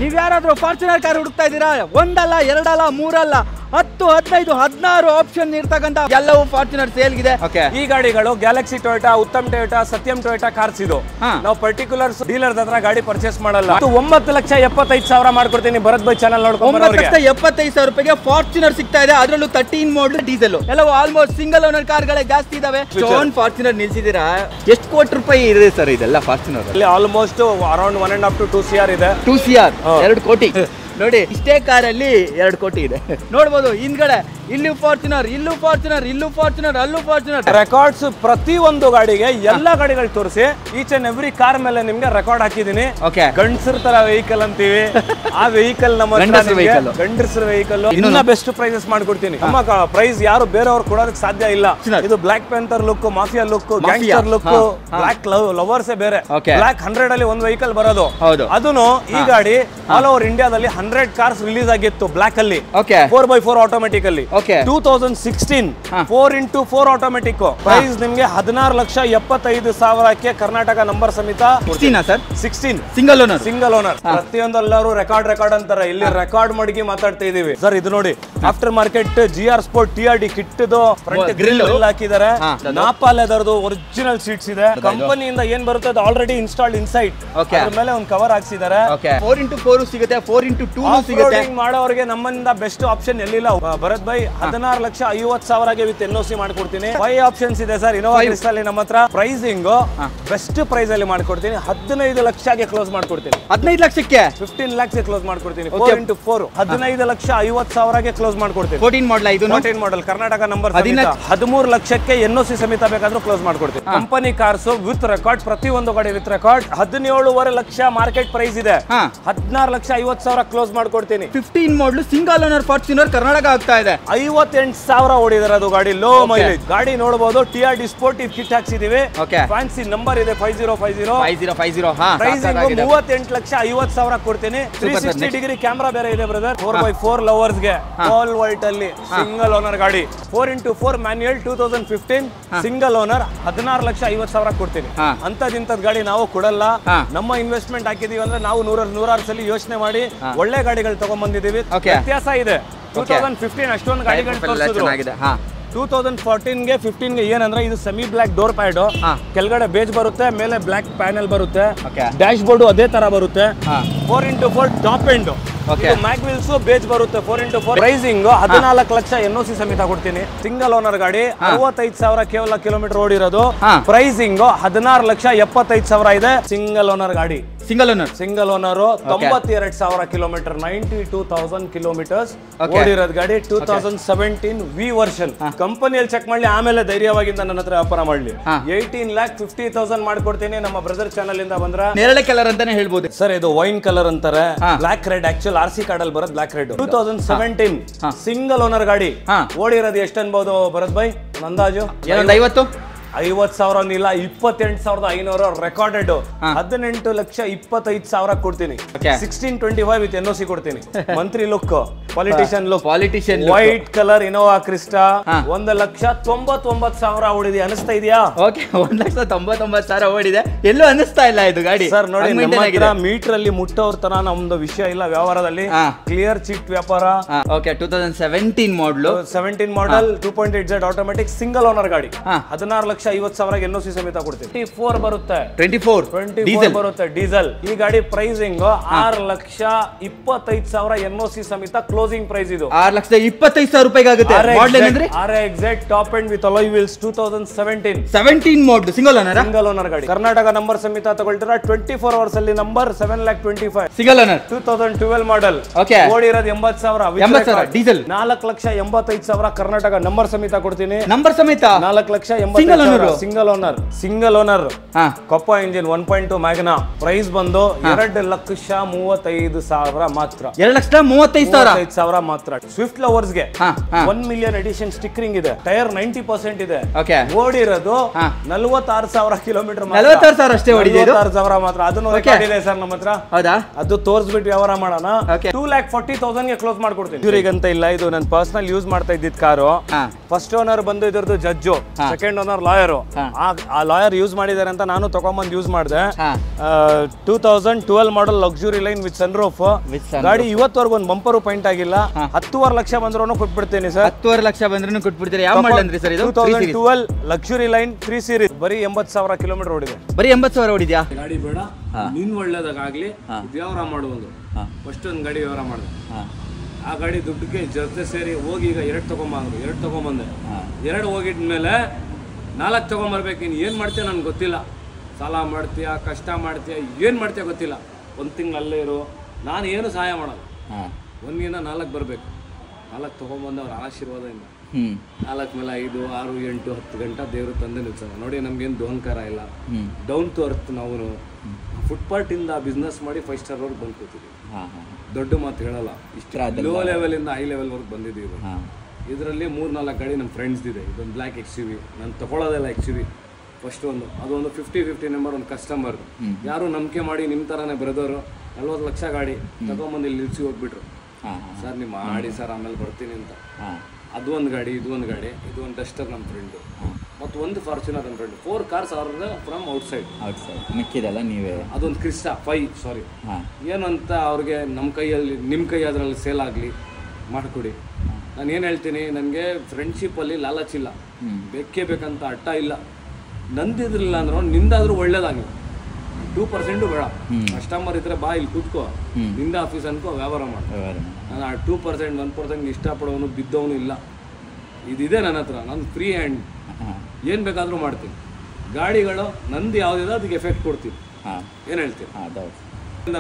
ನೀವ್ ಯಾರಾದ್ರೂ Fortuner car ಹುಡುಕ್ತಾ ಇದ್ದೀರಾ? ಒಂದಲ್ಲ, ಎರಡಲ್ಲ, ಮೂರಲ್ಲ, 10, 15, 16 ಆಪ್ಷನ್ ಇರ್ತಕ್ಕಂಥ ಎಲ್ಲವೂ ಫಾರ್ಚುನರ್ ಸೇಲ್ಗಿದೆ. ಈ ಗಾಡಿಗಳು ಗ್ಯಾಲಕ್ಸಿ ಟೊಯೋಟಾ, ಉತ್ತಮ್ ಟೊಯೋಟಾ, ಸತ್ಯಂ ಟೊಯೋಟಾ ಕಾರ್ಸ್ ಇದು. ನಾವು ಪರ್ಟಿಕ್ಯುಲರ್ ಡೀಲರ್ ಹತ್ರ ಗಾಡಿ ಪರ್ಚೇಸ್ ಮಾಡಲ್ಲ. 9,75,000 ಮಾಡ್ಕೊಡ್ತೀನಿ ಭರತ್ ಬೈ ಚಾನಲ್ ನೋಡ್ಕೊಂಡು. 9,75,000 ರೂಪಾಯಿಗೆ ಫಾರ್ಚುನರ್ ಸಿಗ್ತಾ ಇದೆ. ಅದರಲ್ಲೂ 13 ಮಾಡಲ್ ಡೀಸೆಲ್. ಎಲ್ಲವೂ ಆಲ್ಮೋಸ್ಟ್ ಸಿಂಗಲ್ ಓನರ್ ಕಾರ್ಗಳೇ ಜಾಸ್ತಿ ಇದಾವೆ. ಸ್ಟೋನ್ ಫಾರ್ಚುನರ್ ನಿಲ್ಸಿದೀರಾ? ಎಷ್ಟು ಕೋಟಿ ರೂಪಾಯಿ ಇದೆ ಸರ್ ಇದೆಲ್ಲ ಫಾರ್ಚುನರ್? ಇಲ್ಲಿ ಆಲ್ಮೋಸ್ಟ್ ಅರೌಂಡ್ 1.5 to 2 CR ಇದೆ. 2 CR 2 ಕೋಟಿ ನೋಡಿ. ಇಷ್ಟೇ ಕಾರಲ್ಲಿ 2 ಕೋಟಿ ಇದೆ. ನೋಡ್ಬೋದು ಹಿಂದ್ಗಡೆ ಇಲ್ಲೂ ಫಾರ್ಚುನರ್, ಇಲ್ಲೂ ಫಾರ್ಚುನರ್, ಇಲ್ಲೂ ಫಾರ್ಚುನರ್, ಅಲ್ಲೂ ಫಾರ್ಚುನರ್. ರೆಕಾರ್ಡ್ಸ್ ಪ್ರತಿ ಒಂದು ಗಾಡಿಗೆ ಎಲ್ಲಾ ಗಾಡಿಗಳು ತೋರಿಸಿ ಈಚ್ ಅಂಡ್ ಎವ್ರಿ ಕಾರ್ ಮೇಲೆ ನಿಮ್ಗೆ ರೆಕಾರ್ಡ್ ಹಾಕಿದೀನಿ. ಗಂಡಸರ ತರ ವೆಹಿಕಲ್ ಅಂತೀವಿ, ಆ ವೆಹಿಕಲ್ ನಮ್ಮ ಗಂಡಸರ ವೆಹಿಕಲ್ ಇನ್ನ ಬೆಸ್ಟ್ ಪ್ರೈಸಸ್ ಮಾಡ್ಕೊಡ್ತೀನಿ. ನಮ್ಮ ಪ್ರೈಸ್ ಯಾರು ಬೇರೆಯವ್ರು ಕೊಡೋದಕ್ಕೆ ಸಾಧ್ಯ ಇಲ್ಲ. ಇದು block panther look, mafia look, gangster look, black lovers ಬೇರೆ. ಬ್ಲಾಕ್ 100 ಅಲ್ಲಿ ಒಂದು ವೆಹಿಕಲ್ ಬರೋದು. ಅದನ್ನು ಈ ಗಾಡಿ ಆಲ್ ಓವರ್ ಇಂಡಿಯಾದಲ್ಲಿ 100 ಕಾರ್ಸ್ ರಿಲೀಸ್ ಆಗಿತ್ತು ಬ್ಲಾಕ್ ಅಲ್ಲಿ, 4x4 ಆಟೋಮೆಟಿಕ್ ಅಲ್ಲಿ. 2016 4x4 ಆಟೋಮೆಟಿಕ್. ಪ್ರೈಸ್ ನಿಮ್ಗೆ 16,75,000ಕ್ಕೆ ಕರ್ನಾಟಕ ನಂಬರ್ ಸಮೇತ. 16 ಸಿಂಗಲ್ ಓನರ್. ಪ್ರತಿಯೊಂದೆಲ್ಲರೂ ರೆಕಾರ್ಡ್ ಅಂತಾರೆ. ಇಲ್ಲಿ ರೆಕಾರ್ಡ್ ಮಡಗಿ ಮಾತಾಡ್ತಾ ಇದೀವಿ ಸರ್. ಇದು ನೋಡಿ after market GR sport TRD kit front grill ಹಾಕಿದ್ದಾರೆ. ನಾಪಾ ಲೆದರ್ದು ಒರಿಜಿನಲ್ ಸೀಟ್ಸ್ ಇದೆ. ಕಂಪನಿಯಿಂದ ಏನ್ ಬರುತ್ತೆ ಅದು ಆಲ್ರೆಡಿ ಇನ್ಸ್ಟಾಲ್ಡ್ ಇನ್ಸೈಡ್. ಅದ್ರ ಮೇಲೆ ಒಂದು ಕವರ್ ಹಾಕ್ಸಿದ್ದಾರೆ. 4x4 ಸಿಗುತ್ತೆ, 4x2 ಸಿಗುತ್ತೆ. ಮಾಡೋರಿಗೆ ನಮ್ಮಿಂದ ಬೆಸ್ಟ್ ಆಪ್ಷನ್ ಎಲ್ಲಿಲ್ಲ. ಭರತ್ ಬೈ 16,50,000ಗೆ ವಿತ್ NOC ಮಾಡ್ಕೊಡ್ತೀನಿ. 5 ಆಪ್ಷನ್ಸ್ ಇದೆ ಸರ್ ಇನೋವಾ ಕ್ರಿಸ್ಟಲ್ ನಮ್ಮ ಹತ್ರ. ಪ್ರೈಸಿಂಗ್ ಬೆಸ್ಟ್ ಪ್ರೈಸ್ ಅಲ್ಲಿ ಮಾಡ್ಕೊಡ್ತೀನಿ. 15 ಲಕ್ಷಕ್ಕೆ ಕ್ಲೋಸ್ ಮಾಡ್ಕೊಡ್ತೀನಿ. 15 ಲಕ್ಷಕ್ಕೆ 15 lakhs ಕ್ಲೋಸ್ ಮಾಡ್ಕೊಡ್ತೀನಿ. 4x4 15,50,000ಗೆ ಕ್ಲೋಸ್ ಮಾಡ್ಕೊಡ್ತೀನಿ. 14 ಮಾಡಲ್ ಇದು 14 ಮಾಡಲ್ ಕರ್ನಾಟಕ ನಂಬರ್ 13 ಲಕ್ಷಕ್ಕೆ NOC ಸಮೇತ ಬೇಕಾದ್ರೂ ಕ್ಲೋಸ್ ಮಾಡ್ಕೊಡ್ತೀನಿ. ಕಂಪನಿ ಕಾರ್ಸ್ ವಿತ್ ರೆಕಾರ್ಡ್, ಪ್ರತಿ ಒಂದು ಗಾಡಿ with record. 17.5 lakh market price ಇದೆ. 16,50,000 ಕ್ಲೋಸ್ ಮಾಡ್ಕೊಡ್ತೀನಿ. 15 model single owner Fortuner Karnataka ಆಗ್ತಾ ಇದೆ. 58,000 ಓಡಿದಾರೆ. ಅದು ಗಾಡಿ ಲೋ ಮೈಲೇಜ್ ಗಾಡಿ. ನೋಡಬಹುದು TRD ಸ್ಪೋರ್ಟಿವ್ ಕಿಟ್ ಹಾಕ್ಸಿದೀವಿ. ಫ್ಯಾನ್ಸಿ ನಂಬರ್ ಇದೆ 5050. ಪ್ರೈಸಿಂಗ್ 38,50,000 ಕೊಡ್ತೀನಿ. 360 ಡಿಗ್ರಿ ಕ್ಯಾಮೆರಾ ಬೇರೆ ಇದೆ ಬ್ರದರ್. 4x4 ಲವರ್ಸ್ ಗೆ ಆಲ್ ವೈಟ್ ಅಲ್ಲಿ ಸಿಂಗಲ್ ಓನರ್ ಗಾಡಿ. 4x4 ಮ್ಯಾನ್ಯುಯಲ್ 2015 ಸಿಂಗಲ್ ಓನರ್ 16,50,000 ಕೊಡ್ತೀನಿ. ಅಂತದ್ ಗಾಡಿ ನಾವು ಕೊಡಲ್ಲ. ನಮ್ಮ ಇನ್ವೆಸ್ಟ್ಮೆಂಟ್ ಹಾಕಿದೀವಿ ಅಂದ್ರೆ ನಾವು ನೂರಾರು ಸಲ ಯೋಚನೆ ಮಾಡಿ ಒಳ್ಳೆ ಗಾಡಿಗಳು ತಗೊಂಡ್ ಬಂದಿದೀವಿ. ವ್ಯತ್ಯಾಸ ಇದೆ. 2015 ಅಷ್ಟೊಂದು ಗಾಡಿಗಳು ತೋರಿಸಿದ್ರು. 2014ಗೆ 15ಗೆ ಏನಂದ್ರೆ ಇದು ಸೆಮಿ ಬ್ಲಾಕ್ ಡೋರ್ ಪ್ಯಾಡ್, ಕೆಳಗಡೆ ಬೇಜ್ ಬರುತ್ತೆ, ಮೇಲೆ ಬ್ಲಾಕ್ ಪ್ಯಾನೆಲ್ ಬರುತ್ತೆ, ಡ್ಯಾಶ್ ಬೋರ್ಡ್ ಅದೇ ತರ ಬರುತ್ತೆ. 4x4 top end mag wheels beige ಬರುತ್ತೆ. 4x4 ಪ್ರೈಸಿಂಗ್ 14 ಲಕ್ಷ NOC ಸಮೇತ ಕೊಡ್ತೀನಿ. ಸಿಂಗಲ್ ಓನರ್ ಗಾಡಿ 65,000 ಕೇವಲ ಕಿಲೋಮೀಟರ್ ಓಡಿರೋದು. ಪ್ರೈಸಿಂಗ್ 16,75,000 ಇದೆ. ಸಿಂಗಲ್ ಓನರ್ ಗಾಡಿ. ಸಿಂಗಲ್ ಓನರ್ 92,000 ಕಿಲೋಮೀಟರ್, 92,000 ಕಿಲೋಮೀಟರ್ಸ್ ಓಡಿರೋದು ಗಾಡಿ. 2017 V ವರ್ಷನ್. ಕಂಪನಿಯಲ್ಲಿ ಚೆಕ್ ಮಾಡ್ಲಿ, ಆಮೇಲೆ ಧೈರ್ಯವಾಗಿಂದ ನನ್ನ ಹತ್ರ ವ್ಯಾಪಾರ ಮಾಡ್ಲಿ. 18,50,000 ಮಾಡ್ಕೊಡ್ತೀನಿ. ನಮ್ಮ ಬ್ರದರ್ ಚಾನಲ್ ಇಂದ ಬಂದ್ರ ನೇರಳೆ ಕಲರ್ ಅಂತಾನೆ ಹೇಳ್ಬೋದು ಸರ್. ಇದು ವೈನ್ ಕಲರ್ ಅಂತಾರೆ, black red. Actual RC card ಅಲ್ಲಿ ಬರೋದು ಬ್ಲಾಕ್ ರೆಡ್. 2017 ಸಿಂಗಲ್ ಓನರ್ ಗಾಡಿ. ಓಡಿರೋದು ಎಷ್ಟು ಅನ್ಬೋದು ಭರತ್ ಬೈ ಅಂದಾಜು? 50,000 ಇಲ್ಲ, 28,500 ರೆಕಾರ್ಡೆಡ್. 18,25,000 ಕೊಡ್ತೀನಿ. 1625 ವಿತ್ NOC ಕೊಡ್ತೀನಿ. ಮಂತ್ರಿ look, politician look, white colour Innova Crysta. 1,99,000 ಓಡಿದೆ. ಅನಿಸ್ತಾ ಇದೆಯಾ? 1,99,000 ಓಡಿದೆ. ಎಲ್ಲೂ ಅನಿಸ್ತಾ ಇಲ್ಲ ಇದು ಗಾಡಿ ಸರ್. ನೋಡಿ ಮೀಟರ್ ಅಲ್ಲಿ ಮುಟ್ಟೋರ್ ತರ ನಮ್ದು ವಿಷಯ ಇಲ್ಲ ವ್ಯವಹಾರದಲ್ಲಿ. ಕ್ಲಿಯರ್ ಚಿಟ್ ವ್ಯಾಪಾರ. 2017 ಮಾಡಲ್ 2.8Z ಆಟೋಮೆಟಿಕ್ ಸಿಂಗಲ್ ಓನರ್ ಗಾಡಿ. 16,50,000 NOC ಸಮೇತ ಕೊಡ್ತೀನಿ. 24 ಬರುತ್ತೆ. 24 ಬರುತ್ತೆ ಡೀಸೆಲ್. ಈ ಗಾಡಿ ಪ್ರೈಸಿಂಗ್ 6,25,000 NOC ಸಮೇತ ಕ್ಲೋಸಿಂಗ್ ಪ್ರೈಸ್. ಇದು 6,25,000 ರೂಪಾಯಿಗೆ ಆಗುತ್ತೆ. RXZ top end with alloy wheels. 2017 model single owner ಗಾಡಿ. ಕರ್ನಾಟಕ ನಂಬರ್ ಸಮೇತ ತಗೊಳ್ತೀರಾ. 24 ಅವರ್ಸ್ ಅಲ್ಲಿ ನಂಬರ್ 7,25,000 ಸಿಂಗಲ್ ಓನರ್. 2012 ಮಾಡಲ್. ಓಡಿರೋದು 80,000 ಡೀಸೆಲ್. 4,85,000 ಕರ್ನಾಟಕ ನಂಬರ್ ಸಮೇತ ಕೊಡ್ತೀನಿ. ನಂಬರ್ ಸಮೇತ 4,80,000 single owner. Kappa engine 1.2 Magna. Price ಬಂದು 2,35,000 ಮಾತ್ರ. 2,35,000 ಮಾತ್ರ. ಸ್ವಿಫ್ಟ್ ಲವರ್ಸ್ ಗೆ 1 ಮಿಲಿಯನ್ ಎಡಿಷನ್ ಸ್ಟಿಕ್ಕರಿಂಗ್ ಇದೆ. ಟೈರ್ 90% ಇದೆ. ಓಡಿರೋದು 46,000 ಕಿಲೋಮೀಟರ್. 46,000 ಅಷ್ಟೇ ಓಡಿದೆ. 46,000 ಮಾತ್ರ. ಅದನ್ನು ರೆಕಾರ್ಡ್ ಇದೆ ಸರ್ ನಮ್ಮ ಹತ್ರ. ಅದು ತೋರಿಸ್ಬಿಟ್ಟು ವ್ಯವಹಾರ ಮಾಡೋಣ. 2,40,000ಗೆ ಕ್ಲೋಸ್ ಮಾಡ್ಕೊಡ್ತೀನಿ. ಇವರಿಗಂತ ಇಲ್ಲ, ಇದು ನಾನು ಪರ್ಸನಲ್ ಯೂಸ್ ಮಾಡ್ತಾ ಇದ್ದಿದ್ ಕಾರು. ಫಸ್ಟ್ ಓನರ್ ಬಂದು ಇದ್ರದ್ದು judge, second owner lawyer. Lawyer. ಆ ಲಾಯರ್ ಯೂಸ್ ಮಾಡಿದ್ದಾರೆ ಅಂತ ನಾನು ತಗೊಂಬಂದು ಯೂಸ್ ಮಾಡಿದೆ. 2012 model luxury line with sunroof ಗಾಡಿ. ಇವತ್ತವರೆಗೂ ಒಂದು ಬಂಪರು ಪಾಯಿಂಟ್ ಆಗಿಲ್ಲ. 10.5 ಲಕ್ಷ ಬಂದ್ರೂ ಕೊಟ್ಬಿಡ್ತೀನಿ ಸರ್. 10.5 ಲಕ್ಷ ಬಂದ್ರೂ ಕೊಟ್ಬಿಡ್ತೀರಿ. ಯಾವ ಮಾಡಲ್ ಅಂದ್ರಿ ಸರ್ ಇದು? 2012 ಲಕ್ಸುರಿ ಲೈನ್ 3 ಸೀರೀಸ್. ಬರೀ 80,000 ಕಿಲೋಮೀಟರ್ ಓಡಿದೆ. ಬರೀ 80,000 ಓಡಿದ್ಯಾ? ಗಾಡಿ ಬೇಡ, ನಿನ್ ಒಳ್ಳೇದಾಗ್ಲಿ ವ್ಯವಹಾರ ಮಾಡುವುದು. ಫಸ್ಟ್ ಒಂದು ಗಾಡಿ ವ್ಯವಹಾರ ಮಾಡಿದೆ. ಆ ಗಾಡಿ ದುಡ್ಡಿಗೆ ಜೊತೆ ಸೇರಿ ಹೋಗಿ ಈಗ 2 ತಗೊಂಬಂದ್ರು. 2 ತಗೊಂಬಂದೆ. 2 ಹೋಗಿದ್ಮೇಲೆ 4 ತಗೊಂಬರ್ಬೇಕು. ಇನ್ನು ಏನು ಮಾಡ್ತೀಯ ನನಗೆ ಗೊತ್ತಿಲ್ಲ. ಸಾಲ ಮಾಡ್ತೀಯ, ಕಷ್ಟ ಮಾಡ್ತೀಯ, ಏನು ಮಾಡ್ತೀಯ ಗೊತ್ತಿಲ್ಲ. 1 ತಿಂಗಳು ಅಲ್ಲೇ ಇರು, ನಾನು ಏನು ಸಹಾಯ ಮಾಡಲ್ಲ. 1ಗಿಂತ 4 ಬರಬೇಕು. 4 ತಗೊಂಬಂದು ಅವ್ರ ಆಶೀರ್ವಾದದಿಂದ 4 ಮೇಲೆ 5, 6, 8, 10 ಗಂಟೆ ದೇವರು ತಂದೆ ನಿಲ್ಸೋಣ. ನೋಡಿ, ನಮ್ಗೇನು ದುಹಂಕಾರ ಇಲ್ಲ. Down to earth. ನಾವು ಫುಟ್ಪಾತಿಂದ ಬಿಸ್ನೆಸ್ ಮಾಡಿ 5 ಸ್ಟಾರ್ ವರ್ಗೆ ಬಂದು ಕೂತಿದ್ದೀವಿ. ದೊಡ್ಡ ಮಾತು ಹೇಳಲ್ಲ. ಇಷ್ಟು ಲೋ ಲೆವೆಲಿಂದ ಹೈ ಲೆವೆಲ್ವರೆಗೆ ಬಂದಿದ್ದೀವಿ. ಇದರಲ್ಲಿ 3-4 ಗಾಡಿ ನಮ್ಮ ಫ್ರೆಂಡ್ಸ್ ಇದೆ. ಇದೊಂದು ಬ್ಲ್ಯಾಕ್ XUV. ನಾನು ತಗೊಳ್ಳೋದೆಲ್ಲ XUV. ಫಸ್ಟ್ ಅದೊಂದು 50-50 ನಂಬರ್ ಒಂದು ಕಸ್ಟಮರ್. ಯಾರು ನಂಬಿಕೆ ಮಾಡಿ ನಿಮ್ಮ ಥರನೇ ಬರೆದವರು 40 ಲಕ್ಷ ಗಾಡಿ ತಗೊಂಬಂದು ಇಲ್ಲಿ ನಿಲ್ಸಿ ಹೋಗ್ಬಿಟ್ರು. ಸರ್ ನೀವು ಮಾಡಿ ಸರ್, ಆಮೇಲೆ ಬರ್ತೀನಿ ಅಂತ. ಅದು ಒಂದು ಗಾಡಿ, ಇದು ಒಂದು ಗಾಡಿ, ಇದು ಒಂದು ಡಸ್ಟರ್ ನಮ್ಮ ಫ್ರೆಂಡು, ಮತ್ತು ಒಂದು ಫಾರ್ಚುನರ್ ನಮ್ಮ ಫ್ರೆಂಡು. 4 ಕಾರ್ಸ್ ಅವ್ರದ್ದು ಫ್ರಮ್ ಔಟ್ಸೈಡ್. ಮಿಕ್ಕಿದೆಲ್ಲ ನೀವೇ. ಅದೊಂದು ಕ್ರಿಸ್ಟಾ 5 ಏನು ಅಂತ ಅವ್ರಿಗೆ ನಿಮ್ಮ ಕೈ ಅದರಲ್ಲಿ ಸೇಲ್ ಆಗಲಿ ಮಾಡಿಕೊಡಿ. ನಾನು ಏನು ಹೇಳ್ತೀನಿ, ನನಗೆ ಫ್ರೆಂಡ್ಶಿಪ್ಪಲ್ಲಿ ಲಾಲಚ್ ಇಲ್ಲ, ಬೇಕೇ ಬೇಕಂತ ಅಟ್ಟ ಇಲ್ಲ. ನಂದಿದ್ರಿಲ್ಲ ಅಂದ್ರೂ ನಿಂದಾದ್ರೂ ಒಳ್ಳೇದಾಗಲಿ. 2% ಬೇಡ. ಕಸ್ಟಮರ್ ಇದ್ರೆ ಬಾ ಇಲ್ಲಿ ಕೂತ್ಕೋ, ನಿಂದ ಆಫೀಸ್ ಅನ್ಕೋ, ವ್ಯವಹಾರ ಮಾಡು. ನಾನು ಆ 2%, 1% ಇಷ್ಟಪಡೋನು ಬಿದ್ದವನು ಇಲ್ಲ. ಇದಿದೆ ನನ್ನ ಹತ್ರ. ನಾನು ಫ್ರೀ ಹ್ಯಾಂಡ್, ಏನು ಬೇಕಾದರೂ ಮಾಡ್ತೀನಿ. ಗಾಡಿಗಳು ನಂದು ಯಾವುದಿದೆ ಅದಕ್ಕೆ ಎಫೆಕ್ಟ್ ಕೊಡ್ತೀನಿ. ಏನು ಹೇಳ್ತೀನಿ?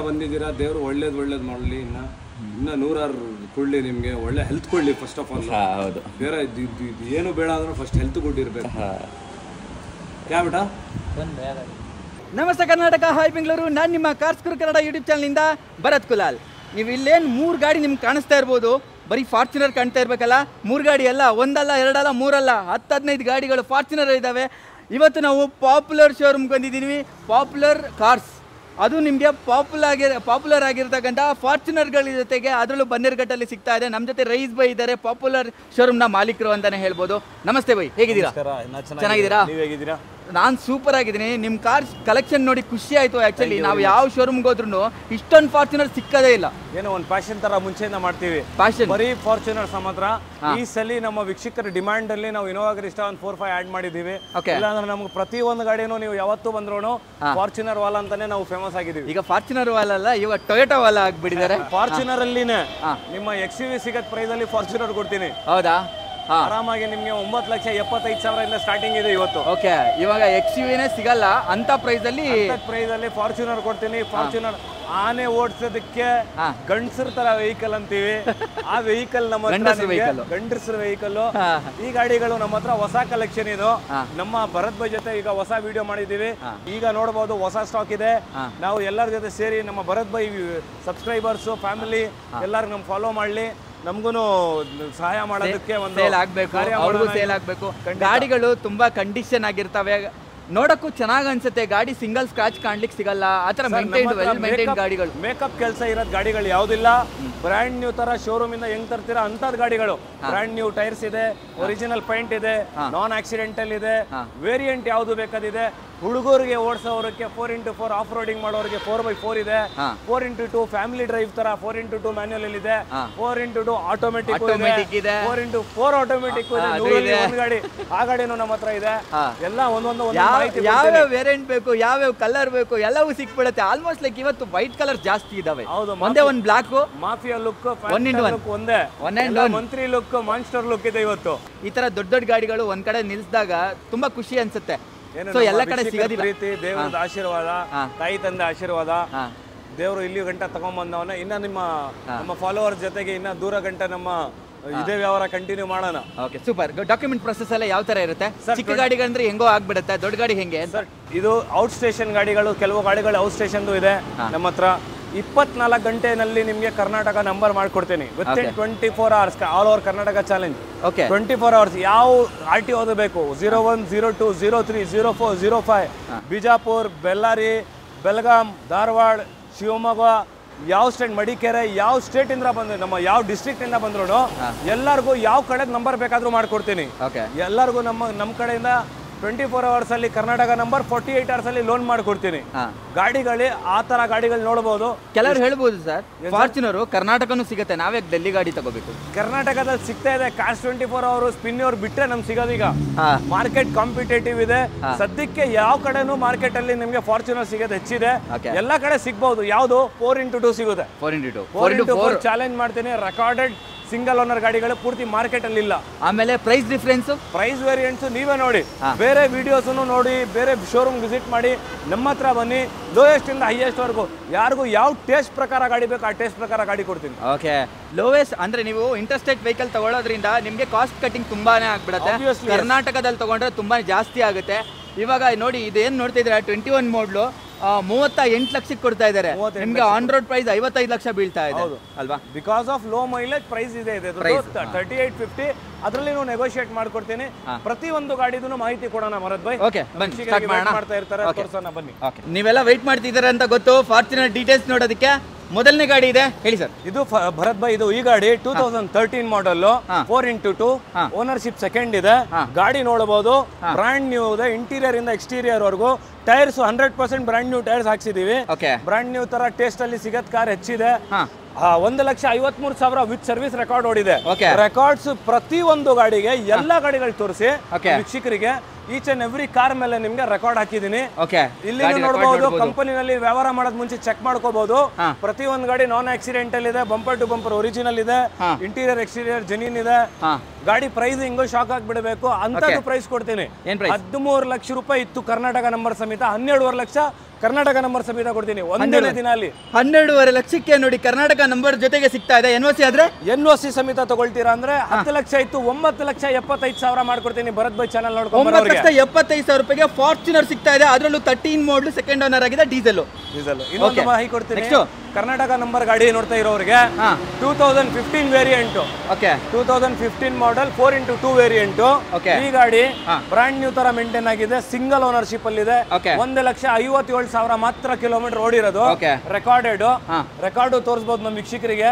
ಬಂದಿದ್ದೀರಾ, ದೇವರು ಒಳ್ಳೇದು ಮಾಡಲಿ. ಇನ್ನು 100 ಕೊಡಲಿ, ನಿಮಗೆ ಒಳ್ಳೆ ಹೆಲ್ತ್ ಕೊಡಲಿ. ಫಸ್ಟ್ ಆಫ್ ಆಲ್ ಬೇರೆ ಏನು ಬೇಡ ಅಂದ್ರೂ ಫಸ್ಟ್ ಹೆಲ್ತ್ ಗುಡ್ ಇರಬೇಕು. ಕ್ಯಾ ಬೇಟ? ನಮಸ್ತೆ ಕರ್ನಾಟಕ, ಹಾಯ್ ಬೆಂಗಳೂರು. ನಾನು ನಿಮ್ಮ ಕಾರ್ಸ್ ಗುರು ಕನ್ನಡ ಯೂಟ್ಯೂಬ್ ಚಾನಲ್ನಿಂದ ಭರತ್ ಕುಲಾಲ್. ನೀವು ಇಲ್ಲೇನು 3 ಗಾಡಿ ನಿಮ್ಗೆ ಕಾಣಿಸ್ತಾ ಇರ್ಬೋದು. ಬರೀ ಫಾರ್ಚುನರ್ ಕಾಣ್ತಾ ಇರಬೇಕಲ್ಲ. 3 ಗಾಡಿ ಅಲ್ಲ, 1 ಅಲ್ಲ, 2 ಅಲ್ಲ, 3 ಅಲ್ಲ, 10-15 ಗಾಡಿಗಳು ಫಾರ್ಚುನರ್ ಇದ್ದಾವೆ. ಇವತ್ತು ನಾವು ಪಾಪ್ಯುಲರ್ ಶೋರೂಮ್ಗೆ ಬಂದಿದ್ದೀವಿ. ಪಾಪ್ಯುಲರ್ ಕಾರ್ಸ್, ಅದು ನಿಮಗೆ ಪಾಪ್ಯುಲರ್ ಆಗಿರ್ತಕ್ಕಂಥ ಫಾರ್ಚುನರ್ಗಳ ಜೊತೆಗೆ ಅದರಲ್ಲೂ ಬನ್ನೇರುಘಟ್ಟಲ್ಲಿ ಸಿಗ್ತಾ ಇದೆ. ನಮ್ಮ ಜೊತೆ ರೈಸ್ ಬೈ ಇದ್ದಾರೆ, ಪಾಪ್ಯುಲರ್ ಶೋರೂಮ್ನ ಮಾಲೀಕರು ಅಂತಲೇ ಹೇಳ್ಬೋದು. ನಮಸ್ತೆ ಬೈ, ಹೇಗಿದ್ದೀರಾ? ಚೆನ್ನಾಗಿದ್ದೀರಾ? ಹೇಗಿದ್ದೀರಾ? ನಾನು ಸೂಪರ್ ಆಗಿದ್ದೀನಿ. ನಿಮ್ಮ ಕಾರ್ ಕಲೆಕ್ಷನ್ ನೋಡಿ ಖುಷಿ ಆಯಿತು. ಆ್ಯಕ್ಚುಲಿ ನಾವು ಯಾವ ಶೋರೂಮ್ಗೆ ಹೋದ್ರೂ ಇಷ್ಟೊಂದು ಫಾರ್ಚುನರ್ ಸಿಕ್ಕದೇ ಇಲ್ಲ. ಏನೋ ಒಂದು ಪ್ಯಾಷನ್ ತರ ಮುಂಚೆಯಿಂದ ಮಾಡ್ತೀವಿ. ಬರೀ ಫಾರ್ಚುನರ್ಸ್ ಮಾತ್ರ. ಈ ಸಲ ನಮ್ಮ ವೀಕ್ಷಕರ ಡಿಮ್ಯಾಂಡ್ ಅಲ್ಲಿ ನಾವು ಇನೋವಾ ಕ್ರಿಸ್ಟಾ ಒಂದು 4-5 ಆಡ್ ಮಾಡಿದೀವಿ. ಇಲ್ಲಾಂದ್ರೆ ನಮ್ಗೆ ಪ್ರತಿ ಒಂದು ಗಾಡಿನೂ ನೀವು ಯಾವತ್ತೂ ಬಂದ್ರು ಫಾರ್ಚುನರ್ ವಾಲಾ ಅಂತಾನೆ ನಾವು ಫೇಮಸ್ ಆಗಿದ್ದೀವಿ. ಈಗ ಫಾರ್ಚುನರ್ ವಾಲಾ ಅಲ್ಲ, ಇವಾಗ ಟೊಯೋಟಾ ವಾಲಾ ಆಗ್ಬಿಟ್ಟಿದ್ದಾರೆ. ಫಾರ್ಚುನರ್ ಅಲ್ಲಿನೇ ನಿಮ್ಮ XUV ಸಿಗತ್ ಪ್ರೈಸ್ ಅಲ್ಲಿ ಫಾರ್ಚುನರ್ ಕೊಡ್ತೀನಿ. ಹೌದಾ? ಆರಾಮಾಗಿ ನಿಮಗೆ 9,75,000 ಸ್ಟಾರ್ಟಿಂಗ್ ಇದೆ ಇವತ್ತು. ಓಕೆ, ಇವಾಗ XUVನೇ ಸಿಗಲ್ಲ ಅಂತ ಪ್ರೈಸ್ ಅಲ್ಲಿ ಫಾರ್ಚುನರ್ ಕೊಡ್ತೀನಿ. ಫಾರ್ಚುನರ್ ಆನೆ ಓಡಿಸೋದಕ್ಕೆ ಗಂಡಸರ ತರ ವೆಹಿಕಲ್ ಅಂತೀವಿ. ಆ ವೆಹಿಕಲ್ ನಮ್ಮ ಗಂಡಸರ ವೆಹಿಕಲ್. ಈ ಗಾಡಿಗಳು ನಮ್ಮ ಹತ್ರ ಹೊಸ ಕಲೆಕ್ಷನ್. ಇದು ನಮ್ಮ ಭರತ್ ಬೈ ಜೊತೆ ಈಗ ಹೊಸ ವಿಡಿಯೋ ಮಾಡಿದೀವಿ. ಈಗ ನೋಡಬಹುದು ಹೊಸ ಸ್ಟಾಕ್ ಇದೆ. ನಾವು ಎಲ್ಲರ ಜೊತೆ ಸೇರಿ ನಮ್ಮ ಭರತ್ ಬೈ ಸಬ್ಸ್ಕ್ರೈಬರ್ಸ್, ಫ್ಯಾಮಿಲಿ ಎಲ್ಲರೂ ನಮ್ ಫಾಲೋ ಮಾಡ್ಲಿ. ನಮಗೂ ಸಹಾಯ ಮಾಡೋದಕ್ಕೆ ಒಂದು ಸೇಲ್ ಆಗಬೇಕು, ಅವ್ರಿಗೂ ಸೇಲ್ ಆಗಬೇಕು. ಗಾಡಿಗಳು ತುಂಬಾ ಕಂಡೀಷನ್ ಆಗಿರ್ತವೆ, ನೋಡಕ್ಕೂ ಚೆನ್ನಾಗಿ ಅನ್ಸುತ್ತೆ. ಗಾಡಿ ಸಿಂಗಲ್ ಸ್ಕ್ರಾಚ್ ಕಾಣ್ಲಿಕ್ಕೆ ಸಿಗಲ್ಲ. ಆ ಥರ ಮೇಂಟೈನ್ ಗಾಡಿಗಳು. ಮೇಕಪ್ ಕೆಲಸ ಇರೋದು ಗಾಡಿಗಳು ಯಾವುದಿಲ್ಲ. ಬ್ರ್ಯಾಂಡ್ ನ್ಯೂ ತರ ಶೋರೂಮ್ ಇಂದ ಹೆಂಗ್ ತರ್ತೀರಾ ಅಂತದ್ ಗಾಡಿಗಳು. ಬ್ರ್ಯಾಂಡ್ ನ್ಯೂ ಟೈರ್ಸ್ ಇದೆ, ಒರಿಜಿನಲ್ ಪೈಂಟ್ ಇದೆ, ನಾನ್ ಆಕ್ಸಿಡೆಂಟಲ್ ಇದೆ. ವೇರಿಯಂಟ್ ಯಾವ್ದು ಬೇಕಾದಿದೆ. ಹುಡುಗರಿಗೆ ಓಡಿಸೋರಿಗೆ 4x4 ಆಫ್ ರೋಡಿಂಗ್ ಮಾಡೋರಿಗೆ 4x4 ಇದೆ. 4x2 ಫ್ಯಾಮಿಲಿ ಡ್ರೈವ್ ತರ 4x2 ಮ್ಯಾನ್ಯುಯಲ್ ಇದೆ. 4x2 ಆಟೋಮೆಟಿಕ್ ಇದೆ. 4x4 ಆಟೋಮೆಟಿಕ್ ಇದೆ. ಒಂದು ಗಾಡಿ, ಆ ಗಾಡಿನೂ ನಮ್ಮ ಹತ್ರ ಇದೆ. ಎಲ್ಲ ಒಂದೊಂದು ಯಾವ್ಯಾವ ವೇರಿಯಂಟ್ ಬೇಕು, ಯಾವ್ಯಾವ ಕಲರ್ ಬೇಕು, ಎಲ್ಲವೂ ಸಿಕ್ಬಿಡುತ್ತೆ. ಆಲ್ಮೋಸ್ಟ್ ಲೈಕ್ ಇವತ್ತು ವೈಟ್ ಕಲರ್ ಜಾಸ್ತಿ ಇದಾವೆ. ಒಂದೇ ಒಂದು ಬ್ಲಾಕ್ ಮಾಫಿಯಾ ಲುಕ್, ಒಂದೇ ಮಂತ್ರಿ ಲುಕ್, ಮಾನ್ಸ್ಟರ್ ಲುಕ್ ಇದೆ ಇವತ್ತು. ಈ ತರ ದೊಡ್ಡ ದೊಡ್ಡ ಗಾಡಿಗಳು ಒಂದ್ ಕಡೆ ನಿಲ್ಸಿದಾಗ ತುಂಬಾ ಖುಷಿ ಅನ್ಸುತ್ತೆ. ಎಲ್ಲ ಕಡೆ ಸಿಗೋದಿಲ್ಲ. ಪ್ರೀತಿ, ದೇವರದ ಆಶೀರ್ವಾದ, ತಾಯಿ ತಂದೆ ಆಶೀರ್ವಾದ, ದೇವರು ಇಲ್ಲಿ ಗಂಟ ತಗೊಂಡ್ಬಂದವನ. ಇನ್ನ ನಮ್ಮ ಫಾಲೋವರ್ ಜೊತೆಗೆ ಇನ್ನ ದೂರ ಗಂಟ ನಮ್ಮ ಇದೇ ವ್ಯವಹಾರ ಕಂಟಿನ್ಯೂ ಮಾಡೋಣ. Okay, super. ಡಾಕ್ಯುಮೆಂಟ್ ಪ್ರೊಸೆಸ್ ಎಲ್ಲ ಯಾವ ತರ ಇರುತ್ತೆ? ಚಿಕ್ಕ ಗಾಡಿಗಳಂದ್ರೆ ಹೆಂಗೋ ಆಗ್ಬಿಡುತ್ತೆ, ದೊಡ್ಡ ಗಾಡಿ ಹೆಂಗೆ? ಸರ್, ಇದು ಔಟ್ ಸ್ಟೇಷನ್ ಗಾಡಿಗಳು. ಕೆಲವು ಗಾಡಿಗಳು ಔಟ್ ಸ್ಟೇಷನ್ ಇದೆ ನಮ್ಮ ಹತ್ರ. 24 ಗಂಟೆನಲ್ಲಿ ನಿಮಗೆ ಕರ್ನಾಟಕ ನಂಬರ್ ಮಾಡ್ಕೊಡ್ತೀನಿ. Within 24 hours all over Karnataka challenge. 24 hours. ಯಾವ RTO ಓದಬೇಕು? 01, 02, 03, 04, 05. ಬಿಜಾಪುರ್, ಬೆಳ್ಳಾರಿ, ಬೆಳಗಾಂ, ಧಾರವಾಡ, ಶಿವಮೊಗ್ಗ, ಯಾವ ಸ್ಟೇಟ್, ಮಡಿಕೇರೆ, ಯಾವ ಸ್ಟೇಟ್ ಇಂದ ಬಂದ್ರೆ, ನಮ್ಮ ಯಾವ ಡಿಸ್ಟ್ರಿಕ್ಟ್ ಇಂದ ಬಂದ್ರು ಎಲ್ಲರಿಗೂ ಯಾವ ಕಡೆ ನಂಬರ್ ಬೇಕಾದ್ರೂ ಮಾಡ್ಕೊಡ್ತೀನಿ. ಎಲ್ಲರಿಗೂ ನಮ್ಮ ಕಡೆಯಿಂದ 24 ಅವರ್ಸ್ ಅಲ್ಲಿ ಕರ್ನಾಟಕ ನಂಬರ್, 48 ಅವರ್ಸ್ ಅಲ್ಲಿ ಲೋನ್ ಮಾಡ್ಕೊಡ್ತೀನಿ. ಗಾಡಿಗಳು ಆ ತರ ಗಾಡಿಗಳು ನೋಡಬಹುದು. ಕೆಲವರು ಹೇಳ್ಬೋದು ಸರ್ ಫಾರ್ಚುನರ್ ಕರ್ನಾಟಕನೂ ಸಿಗುತ್ತೆ, ನಾವೇ ಡೆಲ್ಲಿ ಗಾಡಿ ತಗೋಬೇಕು. ಕರ್ನಾಟಕದಲ್ಲಿ ಸಿಗ್ತಾ ಇದೆ. ಕಾರ್ಸ್ 24 ಅವರು ಸ್ಪಿನ್ ಅವ್ರು ಬಿಟ್ರೆ ನಮ್ಗೆ ಸಿಗೋದೀಗ. ಮಾರ್ಕೆಟ್ ಕಾಂಪಿಟೇಟಿವ್ ಇದೆ ಸದ್ಯಕ್ಕೆ. ಯಾವ ಕಡೆನೂ ಮಾರ್ಕೆಟ್ ಅಲ್ಲಿ ನಿಮ್ಗೆ ಫಾರ್ಚುನರ್ ಸಿಗೋದು ಹೆಚ್ಚಿದೆ. ಎಲ್ಲಾ ಕಡೆ ಸಿಗ್ಬಹುದು. ಯಾವ್ದು 4x2 ಸಿಗುತ್ತೆ. 4x4 ಚಾಲೆಂಜ್ ಮಾಡ್ತೀನಿ. ರೆಕಾರ್ಡೆಡ್ ಸಿಂಗಲ್ ಓನರ್ ಗಾಡಿಗಳು ಪೂರ್ತಿ ಮಾರ್ಕೆಟ್ ಅಲ್ಲಿ ಇಲ್ಲ. ಆಮೇಲೆ ಪ್ರೈಸ್ ಡಿಫರೆನ್ಸ್, ಪ್ರೈಸ್ ವೇರಿಯಂಟ್ಸ್ ನೀವೇ ನೋಡಿ, ಬೇರೆ ವಿಡಿಯೋಸ್ ನೋಡಿ, ಬೇರೆ ಶೋರೂಮ್ ವಿಸಿಟ್ ಮಾಡಿ, ನಮ್ಮ ಹತ್ರ ಬನ್ನಿ. ಲೋಯೆಸ್ಟ್ ಇಂದ ಹೈಯೆಸ್ಟ್ ವರೆಗೂ ಯಾರಿಗೂ ಯಾವ ಟೇಸ್ಟ್ ಪ್ರಕಾರ ಗಾಡಿ ಬೇಕು ಆ ಟೇಸ್ಟ್ ಪ್ರಕಾರ ಗಾಡಿ ಕೊಡ್ತೀನಿ. ಓಕೆ, ಲೋಯೆಸ್ಟ್ ಅಂದ್ರೆ ನೀವು ಇಂಟರ್ಸ್ಟೇಟ್ ವೆಹಿಕಲ್ ತಗೊಳ್ಳೋದ್ರಿಂದ ನಿಮಗೆ ಕಾಸ್ಟ್ ಕಟಿಂಗ್ ತುಂಬಾನೇ ಆಗ್ಬಿಡುತ್ತೆ. ಕರ್ನಾಟಕದಲ್ಲಿ ತಗೊಂಡ್ರೆ ತುಂಬಾನೇ ಜಾಸ್ತಿ ಆಗುತ್ತೆ. ಇವಾಗ ನೋಡಿ ಇದೇನು ನೋಡ್ತಾ ಇದ್ರೆ 21 ಮಾಡಲು 38 ಲಕ್ಷಕ್ಕೆ ಕೊಡ್ತಾ ಇದ್ದಾರೆ. ನಿಮ್ಗೆ ಆನ್ ರೋಡ್ ಪ್ರೈಸ್ 55 ಲಕ್ಷ ಬೀಳ್ತಾ ಇದೆ ಅಲ್ವಾ? Because of low mileage price ಇದೆ 3850. ಅದರಲ್ಲಿ ನಾವು ನೆಗೋಷಿಯೇಟ್ ಮಾಡ್ಕೊಡ್ತೀನಿ. ಪ್ರತಿ ಒಂದು ಗಾಡಿದು ಮಾಹಿತಿ ಕೊಡೋಣ ಭರತ್ ಭಾಯ್. ಓಕೆ, ಬನ್ನಿ ಸ್ಟಾರ್ಟ್ ಮಾಡೋಣ. ಮಾಡ್ತಾ ಇರ್ತಾರೆ, ತೋರ್ಸೋಣ ಬನ್ನಿ. ನೀವೆಲ್ಲ ವೆಯ್ಟ್ ಮಾಡ್ತಿದ್ದಾರೆ ಅಂತ ಗೊತ್ತು ಫಾರ್ಚುನರ್ ಡೀಟೇಲ್ಸ್ ನೋಡೋದಕ್ಕೆ. ಮೊದಲನೇ ಗಾಡಿ ಇದೆ ಹೇಳಿ ಸರ್. ಇದು ಭರತ್ ಭಾಯ್, ಇದು ಈ ಗಾಡಿ 2013 ಮಾಡಲ್ 4x2 ಓನರ್ಶಿಪ್ ಸೆಕೆಂಡ್ ಇದೆ. ಗಾಡಿ ನೋಡಬಹುದು, ಬ್ರಾಂಡ್ ನ್ಯೂ ಇದೆ. ಇಂಟೀರಿಯರ್ ಇಂದ ಎಕ್ಸ್ಟೀರಿಯರ್ ವರೆಗೂ ಟೈರ್ಸ್ 100% ಬ್ರಾಂಡ್ ನ್ಯೂ ಟೈರ್ಸ್ ಹಾಕ್ಸಿದೀವಿ. ಬ್ರಾಂಡ್ ನ್ಯೂ ತರ ಟೇಸ್ಟ್ ಅಲ್ಲಿ ಸಿಗತ್ ಕಾರ್ ಹೆಚ್ಚಿದೆ. 1,53,000 ವಿತ್ ಸರ್ವಿಸ್ ರೆಕಾರ್ಡ್ ಓಡಿದೆ. ರೆಕಾರ್ಡ್ಸ್ ಪ್ರತಿ ಒಂದು ಗಾಡಿಗೆ ಎಲ್ಲಾ ಗಾಡಿಗಳು ತೋರಿಸಿ ವೀಕ್ಷಕರಿಗೆ ಈಚ್ ಅಂಡ್ ಎವ್ರಿ ಕಾರ್ ಮೇಲೆ ನಿಮ್ಗೆ ರೆಕಾರ್ಡ್ ಹಾಕಿದೀನಿ. ಇಲ್ಲಿ ನೋಡಬಹುದು, ಕಂಪನಿನಲ್ಲಿ ವ್ಯವಹಾರ ಮಾಡೋದ್ ಮುಂಚೆ ಚೆಕ್ ಮಾಡ್ಕೋಬಹುದು. ಪ್ರತಿ ಒಂದು ಗಾಡಿ ನಾನ್ ಆಕ್ಸಿಡೆಂಟಲ್ ಇದೆ, ಬಂಪರ್ ಟು ಬಂಪರ್ ಒರಿಜಿನಲ್ ಇದೆ, ಇಂಟೀರಿಯರ್ ಎಕ್ಸ್ಟೀರಿಯರ್ ಜೆನ್ಯೂನ್ ಇದೆ. ಗಾಡಿ ಪ್ರೈಸ್ ಹಿಂಗೋ ಶಾಕ್ ಆಗ್ಬಿಡಬೇಕು ಅಂತದ್ದು ಪ್ರೈಸ್ ಕೊಡ್ತೀನಿ. 13 ಲಕ್ಷ ರೂಪಾಯಿ ಇತ್ತು ಕರ್ನಾಟಕ ನಂಬರ್ ಸಮೇತ, 12.5 ಲಕ್ಷ ಕರ್ನಾಟಕ ನಂಬರ್ ಸಮೇತ ಕೊಡ್ತೀನಿ ಒಂದೇ ದಿನ ಅಲ್ಲಿ. 12.5 ಲಕ್ಷಕ್ಕೆ ನೋಡಿ ಕರ್ನಾಟಕ ನಂಬರ್ ಜೊತೆಗೆ ಸಿಗ್ತಾ ಇದೆ. ಎನ್ಒಸಿ ಆದ್ರೆ ಎನ್ಒಸಿ ಸಮೇತ ತಗೊಳ್ತೀರಾ ಅಂದ್ರೆ 10 ಲಕ್ಷ ಇತ್ತು 9,75,000 ಮಾಡ್ಕೊಡ್ತೀನಿ. ಭರತ್ ಭಾಯ್ ಚಾನಲ್ ನೋಡ್ಕೊಂಡು 9,75,000 ರೂಪಾಯಿಗೆ ಫಾರ್ಚುನರ್ ಸಿಗ್ತಾ ಇದೆ. ಅದರಲ್ಲೂ 13 ಮಾಡಲ್ ಸೆಕೆಂಡ್ ಓನರ್ ಆಗಿದೆ, ಡೀಸೆಲ್. ಇನ್ನೊಂದು ಮಾಹಿತಿ ಕೊಡ್ತೀನಿ. ಕರ್ನಾಟಕ ನಂಬರ್ ಗಾಡಿ ನೋಡ್ತಾ ಇರೋರಿಗೆ 2015 ವೇರಿಯಂಟ್. 2015 ಮಾಡಲ್ 4x2 ವೇರಿಯಂಟ್. ಈ ಗಾಡಿ ಬ್ರಾಂಡ್ ನ್ಯೂ ತರ ಮೇಂಟೈನ್ ಆಗಿದೆ, ಸಿಂಗಲ್ ಓನರ್ಶಿಪ್ ಅಲ್ಲಿ ಇದೆ. 1,57,000 ಮಾತ್ರ ಕಿಲೋಮೀಟರ್ ಓಡಿರೋದು. ರೆಕಾರ್ಡ್ ತೋರಿಸಬಹುದು ನಮ್ಮ ವೀಕ್ಷಕರಿಗೆ.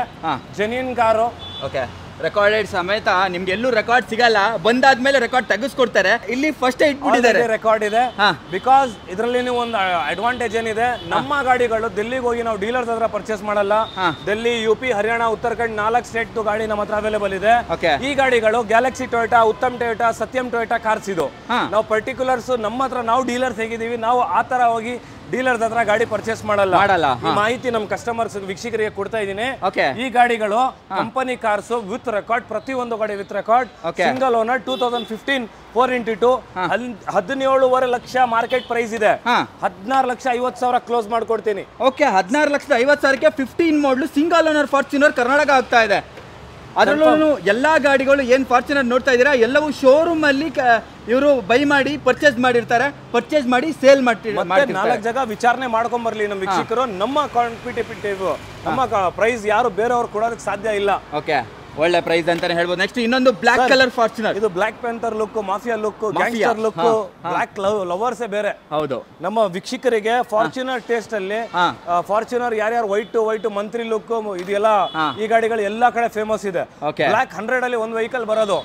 Genuine car. ರೆಕಾರ್ಡೆಡ್ ಸಮೇತ ನಿಮ್ಗೆ ಎಲ್ಲೂ ರೆಕಾರ್ಡ್ ಸಿಗಲ್ಲ, ಬಂದಾದ್ಮೇಲೆ ರೆಕಾರ್ಡ್ ತೆಗೆಸ್ಕೊಡ್ತಾರೆ. ಇಲ್ಲಿ ಫಸ್ಟ್ ಇಟ್ಬಿಟ್ಟಿದ್ದಾರೆ, ರೆಕಾರ್ಡ್ ಇದೆ. ಬಿಕಾಸ್ ಇದರಲ್ಲಿ ನೀವು ಒಂದು ಅಡ್ವಾಂಟೇಜ್ ಏನಿದೆ, ನಮ್ಮ ಗಾಡಿಗಳು ಡೆಲ್ಲಿಗೆ ಹೋಗಿ ನಾವು ಡೀಲರ್ಸ್ ಹತ್ರ ಪರ್ಚೇಸ್ ಮಾಡಲ್ಲ. ಡೆಲ್ಲಿ, ಯುಪಿ, ಹರಿಯಾಣ, ಉತ್ತರಾಖಂಡ್ 4 ಸ್ಟೇಟ್ ಗಾಡಿ ನಮ್ಮ ಹತ್ರ ಅವೈಲೇಬಲ್ ಇದೆ. ಈ ಗಾಡಿಗಳು ಗ್ಯಾಲಕ್ಸಿ ಟೊಯೋಟಾ, ಉತ್ತಮ್ ಟೊಯೋಟಾ, ಸತ್ಯಂ ಟೊಯೋಟಾ ಕಾರ್ಸ್ ಇದು. ನಾವು ಪರ್ಟಿಕ್ಯುಲರ್ಸ್ ನಮ್ಮ ಹತ್ರ, ನಾವು ಡೀಲರ್ಸ್ ಹೇಗಿದ್ದೀವಿ, ನಾವು ಆ ತರ ಹೋಗಿ ಡೀಲರ್ಸ್ ಹತ್ರ ಗಾಡಿ ಪರ್ಚೇಸ್ ಮಾಡಲ್ಲ. ಈ ಮಾಹಿತಿ ನಮ್ಮ ಕಸ್ಟಮರ್ಸ್ ವೀಕ್ಷಕರಿಗೆ ಕೊಡ್ತಾ ಇದ್ದೀನಿ. ಈ ಗಾಡಿಗಳು ಕಂಪನಿ ಕಾರ್ಸ್ ವಿತ್ ರೆಕಾರ್ಡ್, ಪ್ರತಿ ಒಂದು ಗಾಡಿ with record, single owner. 2015 4x2 17.5 lakh market price ಇದೆ. 16,50,000 ಕ್ಲೋಸ್ ಮಾಡ್ಕೊಡ್ತೀನಿ. 16,50,000ಕ್ಕೆ 15 ಮಾಡಲು ಸಿಂಗಲ್ ಓನರ್ ಫಾರ್ಚುನರ್ ಕರ್ನಾಟಕ ಆಗ್ತಾ ಇದೆ. ಅದರಲ್ಲೂ ಎಲ್ಲಾ ಗಾಡಿಗಳು ಏನ್ ಫಾರ್ಚುನರ್ ನೋಡ್ತಾ ಇದ್ದೀರಾ ಎಲ್ಲವೂ ಶೋರೂಮ್ ಅಲ್ಲಿ ಇವರು ಬೈ ಮಾಡಿ ಪರ್ಚೇಸ್ ಮಾಡಿರ್ತಾರೆ, ಪರ್ಚೇಸ್ ಮಾಡಿ ಸೇಲ್ ಮಾಡ್ತಾರೆ. 4 ಜಾಗ ವಿಚಾರಣೆ ಮಾಡ್ಕೊಂಡ್ ಬರ್ಲಿ ನಮ್ಮ ವೀಕ್ಷಕರು. ನಮ್ಮ ಕಾಂಪಿಟೇಟಿವ್, ನಮ್ಮ ಪ್ರೈಸ್ ಯಾರು ಬೇರೆಯವ್ರು ಕೊಡೋದಕ್ಕೆ ಸಾಧ್ಯ ಇಲ್ಲ. ಒಳ್ಳೆ ಪ್ರೈಸ್ ಅಂತಾನೆ ಹೇಳ್ಬೋದು. ನೆಕ್ಸ್ಟ್ ಇನ್ನೊಂದು ಬ್ಲಾಕ್ ಕಲರ್ ಫಾರ್ಚುನರ್. ಇದು block panther look, mafia look, gangster look, black ಲವರ್ಸೇ ಬೇರೆ. ಹೌದು, ನಮ್ಮ ವೀಕ್ಷಕರಿಗೆ ಫಾರ್ಚುನರ್ ಟೇಸ್ಟ್ ಅಲ್ಲಿ ಫಾರ್ಚುನರ್ ಯಾರ್ಯಾರು ವೈಟ್ ಮಂತ್ರಿ ಲುಕ್ ಇದೆಲ್ಲ ಈ ಗಾಡಿಗಳು ಎಲ್ಲಾ ಕಡೆ ಫೇಮಸ್ ಇದೆ. ಬ್ಲಾಕ್ 100 ಅಲ್ಲಿ ಒಂದು ವೆಹಿಕಲ್ ಬರೋದು.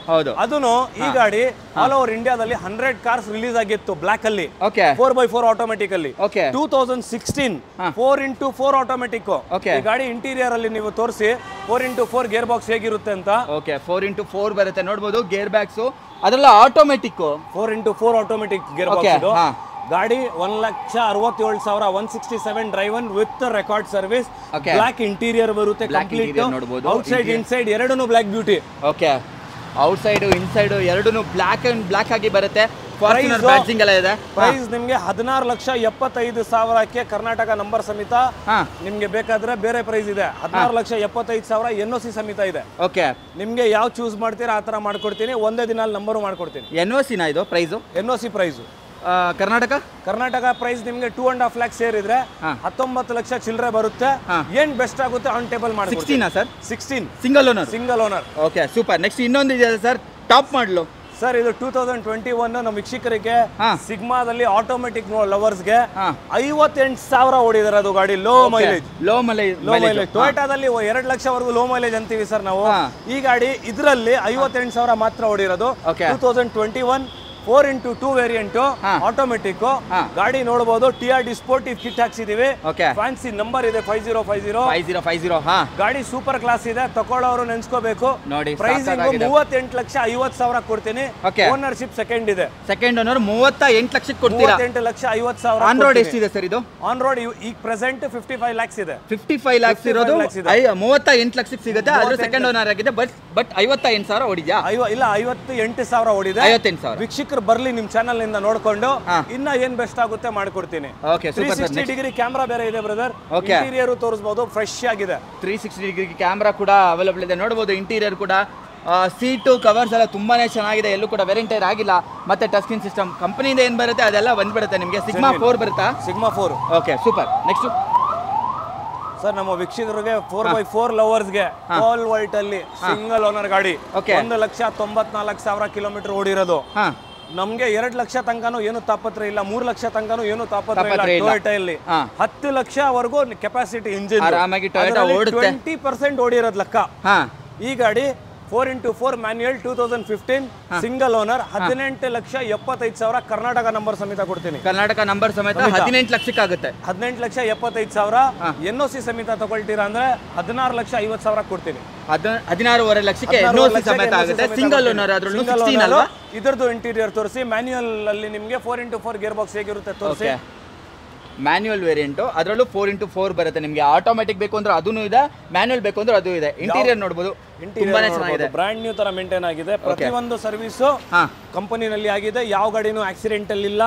ಅದನ್ನು ಈ ಗಾಡಿ ಆಲ್ ಓವರ್ ಇಂಡಿಯಾದಲ್ಲಿ 100 ಕಾರ್ಸ್ ರಿಲೀಸ್ ಆಗಿತ್ತು ಬ್ಲಾಕ್ ಅಲ್ಲಿ, 4x4 ಆಟೋಮೆಟಿಕ್ ಅಲ್ಲಿ. 2016 4x4 ಆಟೋಮೆಟಿಕ್. ಈ ಗಾಡಿ ಇಂಟೀರಿಯರ್ ಅಲ್ಲಿ ನೀವು ತೋರಿಸಿ 4x4 ಗೇರ್ ಬಾಕ್ಸ್ ಹೇಗಿರುತ್ತೆ ಅಂತ. 4x4 ಬರುತ್ತೆ ನೋಡಬಹುದು, ಗೇರ್ ಬ್ಯಾಕ್ಸ್ ಅದೆಲ್ಲ automatic. 4x4 automatic gear box ಇದು. ಗಾಡಿ 1,67,000 167 driven with record service. Black interior ಬರುತ್ತೆ ಕಂಪ್ಲೀಟ್. ಔಟ್ಸೈಡ್ ಇನ್ಸೈಡ್ ಎರಡೂ ಬ್ಲಾಕ್ ಬ್ಯೂಟಿ. ಔಟ್ಸೈಡ್ ಇನ್ಸೈಡ್ ಎರಡೂ ಬ್ಲಾಕ್ ಆಗಿ ಬರುತ್ತೆ. ಪ್ರೈಸ್ ನಿಮ್ಗೆ 16,75,000ಕ್ಕೆ ಕರ್ನಾಟಕ ನಂಬರ್ ಸಮೇತ. ನಿಮ್ಗೆ ಬೇಕಾದ್ರೆ ಬೇರೆ ಪ್ರೈಸ್ ಇದೆ. 16,75,000 ಎನ್ಒಸಿ ಸಮೇತ ಇದೆ. ನಿಮ್ಗೆ ಯಾವ ಚೂಸ್ ಮಾಡ್ತೀರಾ ಆ ತರ ಮಾಡ್ಕೊಡ್ತೀನಿ. ಒಂದೇ ದಿನ ನಂಬರ್ ಮಾಡ್ಕೊಡ್ತೀನಿ. ಎನ್ಒಸಿನ ಇದು price? NOC price Karnataka price ನಿಮ್ಗೆ 2.5 lakhs ಸೇರಿದ್ರೆ 19 ಲಕ್ಷ ಚಿಲ್ಲರೆ ಬರುತ್ತೆ. ಏನ್ ಬೆಸ್ಟ್ ಆಗುತ್ತೆ ಆನ್ ಟೇಬಲ್ ಮಾಡಿ. 16 single owner. Okay, super. Next ಇನ್ನೊಂದು ಇದೆ ಸರ್, ಟಾಪ್ ಮಾಡಲು. ಸರ್ ಇದು 2021 ನಮ್ಮ ವೀಕ್ಷಕರಿಗೆ ಸಿಗ್ಮಾದಲ್ಲಿ ಆಟೋಮೆಟಿಕ್ ಲವರ್ಸ್ಗೆ 58,000 ಓಡಿದಾರೆ. ಅದು ಗಾಡಿ ಲೋ ಮೈಲೇಜ್. ಟೊಯೋಟಾದಲ್ಲಿ 2 ಲಕ್ಷವರೆಗೂ ಲೋ ಮೈಲೇಜ್ ಅಂತೀವಿ ಸರ್ ನಾವು. ಈ ಗಾಡಿ ಇದರಲ್ಲಿ 58,000 ಮಾತ್ರ ಓಡಿರೋದು. 2021 4x2 ವೇರಿಯಂಟ್ ಆಟೋಮೆಟಿಕ್ ಗಾಡಿ ನೋಡಬಹುದು TRD ಸ್ಪೋರ್ಟಿವ್ ಕಿಟ್ ಹಾಕ್ಸಿದೀವಿ ಫ್ಯಾನ್ಸಿ ನಂಬರ್ ಇದೆ 5050 ಗಾಡಿ ಸೂಪರ್ ಕ್ಲಾಸ್ ಇದೆ ತಕೊಳ್ಳೋರು ನೆನ್ಸ್ಕೋಬೇಕು ನೋಡಿ ಪ್ರೈಸಿಂಗ್ 38,50,000 ಕೊಡ್ತೀನಿ ಓನರ್ಶಿಪ್ ಸೆಕೆಂಡ್ ಇದೆ ಸೆಕೆಂಡ್ ಓನರ್ 38 ಲಕ್ಷಕ್ಕೆ ಕೊಡ್ತೀರಾ 38,50,000 ಆನ್ ರೋಡ್ ಎಷ್ಟಿದೆ ಸರ್ ಇದು ಆನ್ ರೋಡ್ ಈಗ ಪ್ರೆಸೆಂಟ್ 55 lakhs ಇದೆ 55 lakhs ಇರೋದು 38 ಲಕ್ಷಕ್ಕೆ ಸಿಗುತ್ತೆ ಆದ್ರೆ ಸೆಕೆಂಡ್ ಓನರ್ ಆಗಿದೆ ಬಟ್ 58,000 ಓಡಿದ್ಯಾ ಇಲ್ಲ 58,000 ಓಡಿದೆ 58,000 ವೀಕ್ಷಕರು ಬರ್ಲಿ ನಿಮ್ ಚಾನಲ್ ನಿಂದ ನೋಡ್ಕೊಂಡು ಇನ್ನ ಏನ್ ಬೆಸ್ಟ್ ಆಗುತ್ತೆ ಮಾಡ್ಕೊಡ್ತೀನಿ 360 ಡಿಗ್ರಿ ಕ್ಯಾಮೆರಾ ಬೇರೆ ಇದೆ ಬ್ರದರ್ ಇಂಟೀರಿಯರ್ ತೋರಿಸಬಹುದು ಫ್ರೆಶ್ ಆಗಿದೆ 360 ಡಿಗ್ರಿ ಕ್ಯಾಮೆರಾ ಕೂಡ ಅವೈಲೇಬಲ್ ಇದೆ ನೋಡಬಹುದು ಇಂಟೀರಿಯರ್ ಕೂಡ ಸೀಟು ಕವರ್ಸ್ ಎಲ್ಲ ತುಂಬಾನೇ ಚೆನ್ನಾಗಿದೆ ಎಲ್ಲೂ ಕೂಡ ವೇರಿಯಂಟ್ ಟೈರ್ ಆಗಿಲ್ಲ ಮತ್ತೆ ಟಚ್ ಸ್ಕ್ರೀನ್ ಸಿಸ್ಟಮ್ ಕಂಪನಿಯಿಂದ ಏನ್ ಬರುತ್ತೆ ಅದೆಲ್ಲ ಬಂದ್ಬಿಡುತ್ತೆ ನಿಮಗೆ ಸಿಗ್ಮಾ 4 ಬರುತ್ತಾ sigma 4 okay super next sir ನಮ್ಮ ವೀಕ್ಷಕರಿಗೆ 4x4 ಲವರ್ಸ್ಗೆ ಆಲ್ ವೈಟ್ ಅಲ್ಲಿ ಸಿಂಗಲ್ ಓನರ್ ಗಾಡಿ 1,94,000 ಕಿಲೋಮೀಟರ್ ಓಡಿರೋದು ನಮ್ಗೆ 2 ಲಕ್ಷ ತನಕನೂ ಏನು ತಾಪತ್ರ ಇಲ್ಲ 3 ಲಕ್ಷ ತನಕನೂ ಏನು ತಾಪತ್ರ ಇಲ್ಲ ಟೊಯೋಟಾದಲ್ಲಿ 10 ಲಕ್ಷವರೆಗೂ ಕೆಪಾಸಿಟಿ ಇಂಜಿನ್ 20% ಓಡಿರೋದು ಲೆಕ್ಕ ಈ ಗಾಡಿ 4x4 manual 2015 single owner 18,75,000 Karnataka number ಸಮೇತ ಕೊಡ್ತೀನಿ ಕರ್ನಾಟಕ ನಂಬರ್ ಸಮೇತ 18 ಲಕ್ಷಕ್ಕೆ ಆಗುತ್ತೆ 18,75,000 NOC ಸಮೇತ ತಗೊಳ್ತೀರಾ ಅಂದ್ರೆ 16,50,000 ಕೊಡ್ತೀನಿ 16.5 ಲಕ್ಷಕ್ಕೆ NOC ಸಮೇತ ಆಗುತ್ತೆ ಸಿಂಗಲ್ ಓನರ್ ಅದರಲ್ಲೂ 16 ಅಲ್ವಾ ಇದರದು ಇಂಟೀರಿಯರ್ ತೋರಿಸಿ ಮ್ಯಾನ್ಯುಯಲ್ ಅಲ್ಲಿ ನಿಮಗೆ 4x4 ಗೇರ್ ಬಾಕ್ಸ್ ಹೇಗಿರುತ್ತೆ ತೋರಿಸಿ ಮ್ಯಾನ್ಯುಯಲ್ ವೇರಿಯಂಟ್ ಅದರಲ್ಲೂ 4x4 ಬರುತ್ತೆ ನಿಮಗೆ ಆಟೋಮೆಟಿಕ್ ಬೇಕು ಅಂದ್ರೆ ಅದೂ ಇದೆ ಮ್ಯಾನ್ಯುಯಲ್ ಬೇಕು ಅಂದ್ರೆ ಅದು ಇದೆ ಇಂಟೀರಿಯರ್ ನೋಡಬಹುದು ತುಂಬಾನೇ ಚೆನ್ನಾಗಿದೆ ಬ್ರಾಂಡ್ ನ್ಯೂ ತರ ಮೇಂಟೈನ್ ಆಗಿದೆ ಪ್ರತಿಯೊಂದು ಸರ್ವಿಸ್ ಕಂಪನಿನಲ್ಲಿ ಆಗಿದೆ ಯಾವ ಗಾಡಿನೂ ಆಕ್ಸಿಡೆಂಟಲ್ ಇಲ್ಲ